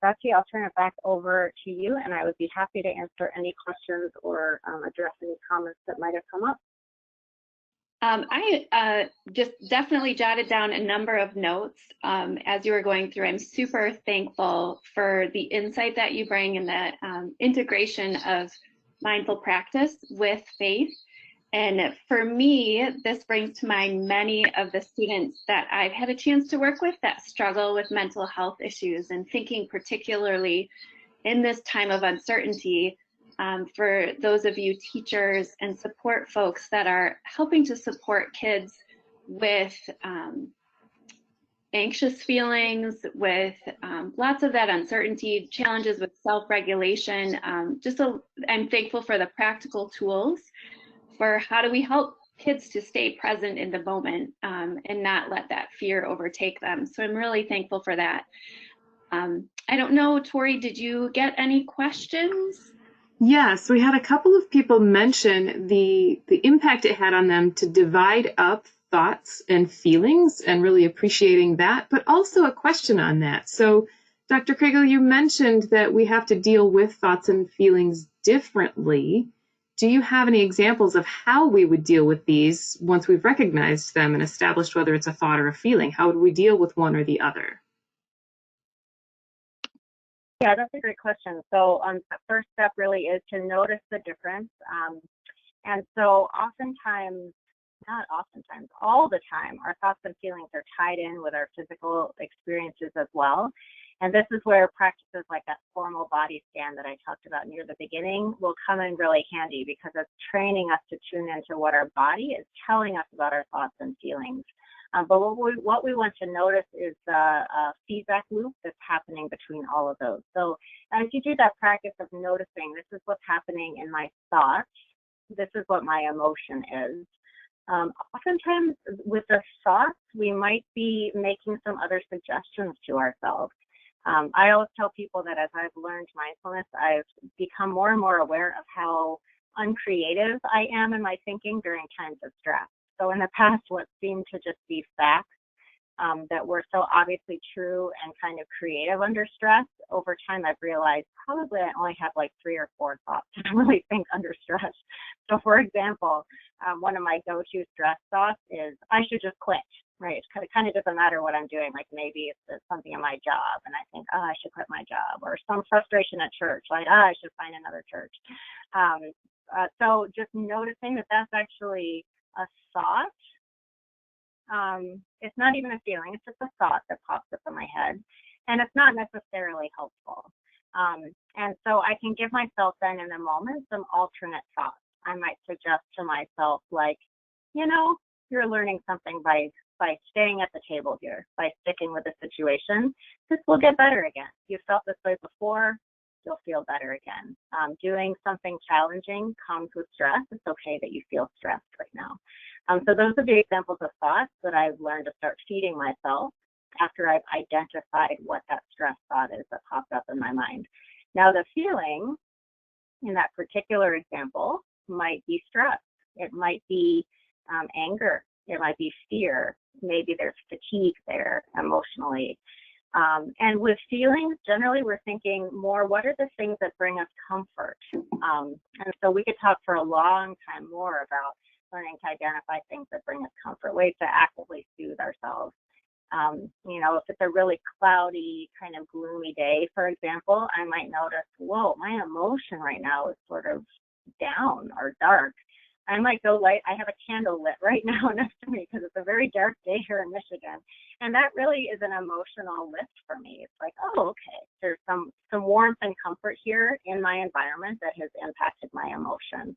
Betsy, I'll turn it back over to you, and I would be happy to answer any questions or address any comments that might have come up. I just definitely jotted down a number of notes as you were going through. I'm super thankful for the insight that you bring and the integration of mindful practice with faith. And for me, this brings to mind many of the students that I've had a chance to work with that struggle with mental health issues, and thinking particularly in this time of uncertainty, for those of you teachers and support folks that are helping to support kids with anxious feelings, with lots of that uncertainty, challenges with self-regulation. I'm thankful for the practical tools for how do we help kids to stay present in the moment and not let that fear overtake them. So I'm really thankful for that. I don't know, Tori, did you get any questions? Yes, we had a couple of people mention the impact it had on them to divide up thoughts and feelings, and really appreciating that, but also a question on that. So, Dr. Kraegel, you mentioned that we have to deal with thoughts and feelings differently. Do you have any examples of how we would deal with these once we've recognized them and established whether it's a thought or a feeling? How would we deal with one or the other? Yeah, that's a great question. So the first step really is to notice the difference. And so oftentimes, not oftentimes, all the time, our thoughts and feelings are tied in with our physical experiences as well. And this is where practices like that formal body scan that I talked about near the beginning will come in really handy, because it's training us to tune into what our body is telling us about our thoughts and feelings. But what we want to notice is the feedback loop that's happening between all of those. So as you do that practice of noticing, this is what's happening in my thoughts, this is what my emotion is. Oftentimes with the thoughts, we might be making some other suggestions to ourselves. I always tell people that as I've learned mindfulness, I've become more and more aware of how uncreative I am in my thinking during times of stress. So in the past, what seemed to just be facts that were so obviously true and kind of creative under stress, over time I've realized probably I only have like 3 or 4 thoughts to really think under stress. So for example, one of my go-to stress thoughts is I should just quit, right? It kind of doesn't matter what I'm doing. Like maybe it's something in my job and I think, oh, I should quit my job, or some frustration at church, like, oh, I should find another church. So just noticing that that's actually a thought. It's not even a feeling, it's just a thought that pops up in my head, and it's not necessarily helpful. And so I can give myself then in the moment some alternate thoughts. I might suggest to myself, like, you know, you're learning something by staying at the table here, by sticking with the situation. This will get better again. You felt this way before, you'll feel better again. Doing something challenging comes with stress. It's okay that you feel stressed right now. So those are the examples of thoughts that I've learned to start feeding myself after I've identified what that stress thought is that popped up in my mind. Now the feeling in that particular example might be stress. It might be anger. It might be fear. Maybe there's fatigue there emotionally. And with feelings, generally we're thinking more, what are the things that bring us comfort? And so we could talk for a long time more about learning to identify things that bring us comfort, ways to actively soothe ourselves. If it's a really cloudy, kind of gloomy day, for example, I might notice, whoa, my emotion right now is sort of down or dark. I might go light. I have a candle lit right now next to me because it's a very dark day here in Michigan. And that really is an emotional lift for me. It's like, oh, okay, there's some warmth and comfort here in my environment that has impacted my emotion,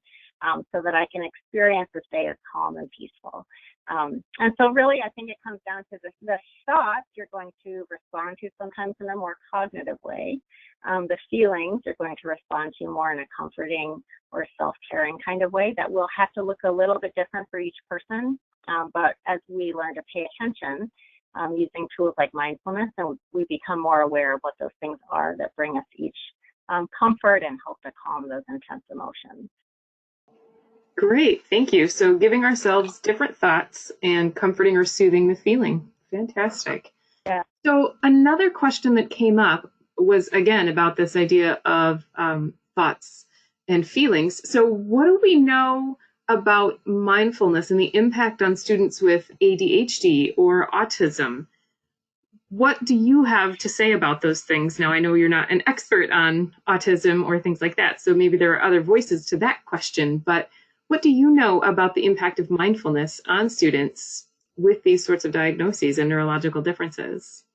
so that I can experience this day as calm and peaceful. And so really, I think it comes down to the thoughts you're going to respond to sometimes in a more cognitive way. The feelings you're going to respond to more in a comforting or self-caring kind of way that will have to look a little bit different for each person. But as we learn to pay attention using tools like mindfulness, and we become more aware of what those things are that bring us each comfort and help to calm those intense emotions. Great, thank you. So giving ourselves different thoughts and comforting or soothing the feeling. Fantastic. Yeah. So another question that came up was, again, about this idea of thoughts and feelings. So what do we know about mindfulness and the impact on students with ADHD or autism? What do you have to say about those things? Now, I know you're not an expert on autism or things like that, so maybe there are other voices to that question, but what do you know about the impact of mindfulness on students with these sorts of diagnoses and neurological differences?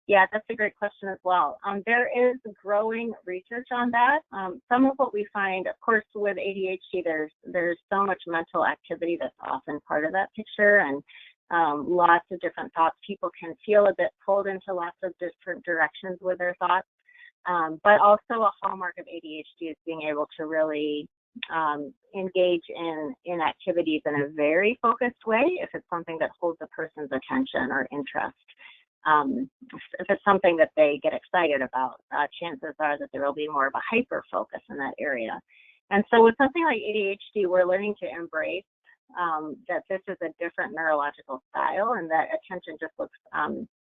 Yeah, that's a great question as well. There is growing research on that. Some of what we find, of course, with ADHD, there's so much mental activity that's often part of that picture, and lots of different thoughts. People can feel a bit pulled into lots of different directions with their thoughts. But also a hallmark of ADHD is being able to really engage in activities in a very focused way if it's something that holds a person's attention or interest. If it's something that they get excited about, chances are that there will be more of a hyper focus in that area. And so with something like ADHD, we're learning to embrace that this is a different neurological style, and that attention just looks,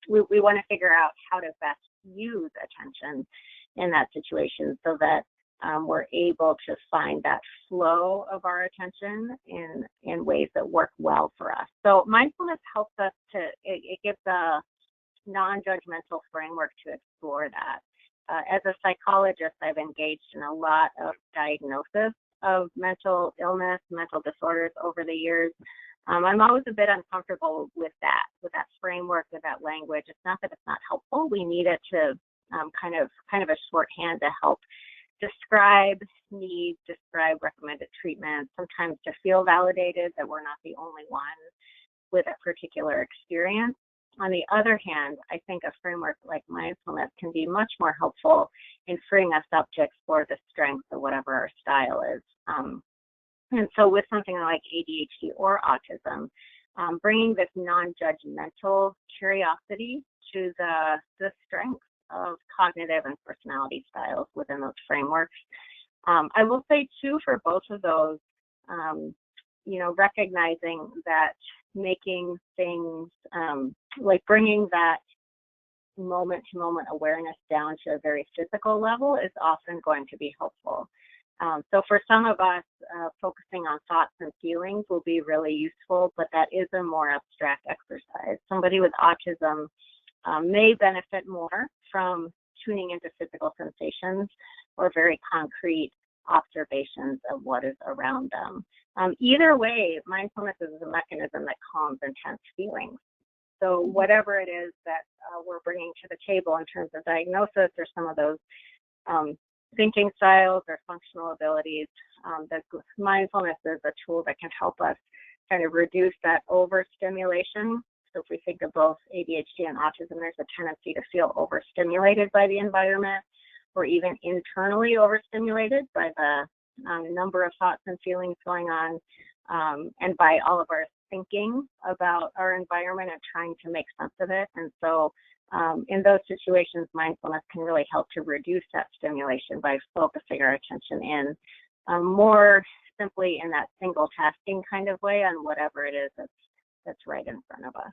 we want to figure out how to best use attention in that situation so that we're able to find that flow of our attention in ways that work well for us. So mindfulness helps us it gives a non-judgmental framework to explore that. As a psychologist, I've engaged in a lot of diagnosis of mental illness, mental disorders over the years. I'm always a bit uncomfortable with that framework, with that language. It's not that it's not helpful. We need it to kind of a shorthand to help describe needs, describe recommended treatments, sometimes to feel validated that we're not the only one with a particular experience. On the other hand, I think a framework like mindfulness can be much more helpful in freeing us up to explore the strengths of whatever our style is. And so with something like ADHD or autism, bringing this non-judgmental curiosity to the strengths of cognitive and personality styles within those frameworks. I will say too, for both of those, recognizing that making things like bringing that moment-to-moment awareness down to a very physical level is often going to be helpful. So for some of us, focusing on thoughts and feelings will be really useful, but that is a more abstract exercise. Somebody with autism may benefit more from tuning into physical sensations or very concrete observations of what is around them. Either way, mindfulness is a mechanism that calms intense feelings. So whatever it is that we're bringing to the table in terms of diagnosis or some of those thinking styles or functional abilities, that mindfulness is a tool that can help us kind of reduce that overstimulation. So if we think of both ADHD and autism, there's a tendency to feel overstimulated by the environment, or even internally overstimulated by the number of thoughts and feelings going on, and by all of our thinking about our environment and trying to make sense of it. And so in those situations, mindfulness can really help to reduce that stimulation by focusing our attention in more simply in that single tasking kind of way on whatever it is that's right in front of us.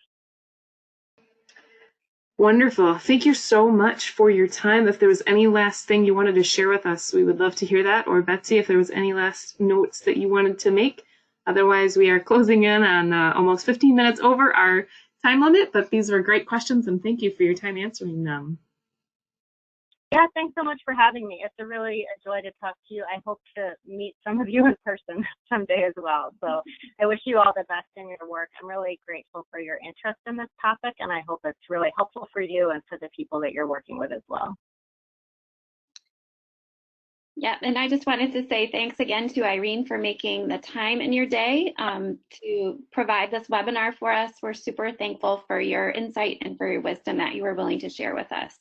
Wonderful. Thank you so much for your time. If there was any last thing you wanted to share with us, we would love to hear that. Or Betsy, if there was any last notes that you wanted to make. Otherwise, we are closing in on almost 15 minutes over our time limit, but these were great questions, and thank you for your time answering them. Yeah, thanks so much for having me. It's really a joy to talk to you. I hope to meet some of you in person someday as well. So I wish you all the best in your work. I'm really grateful for your interest in this topic, and I hope it's really helpful for you and for the people that you're working with as well. Yeah, and I just wanted to say thanks again to Irene for making the time in your day to provide this webinar for us. We're super thankful for your insight and for your wisdom that you were willing to share with us.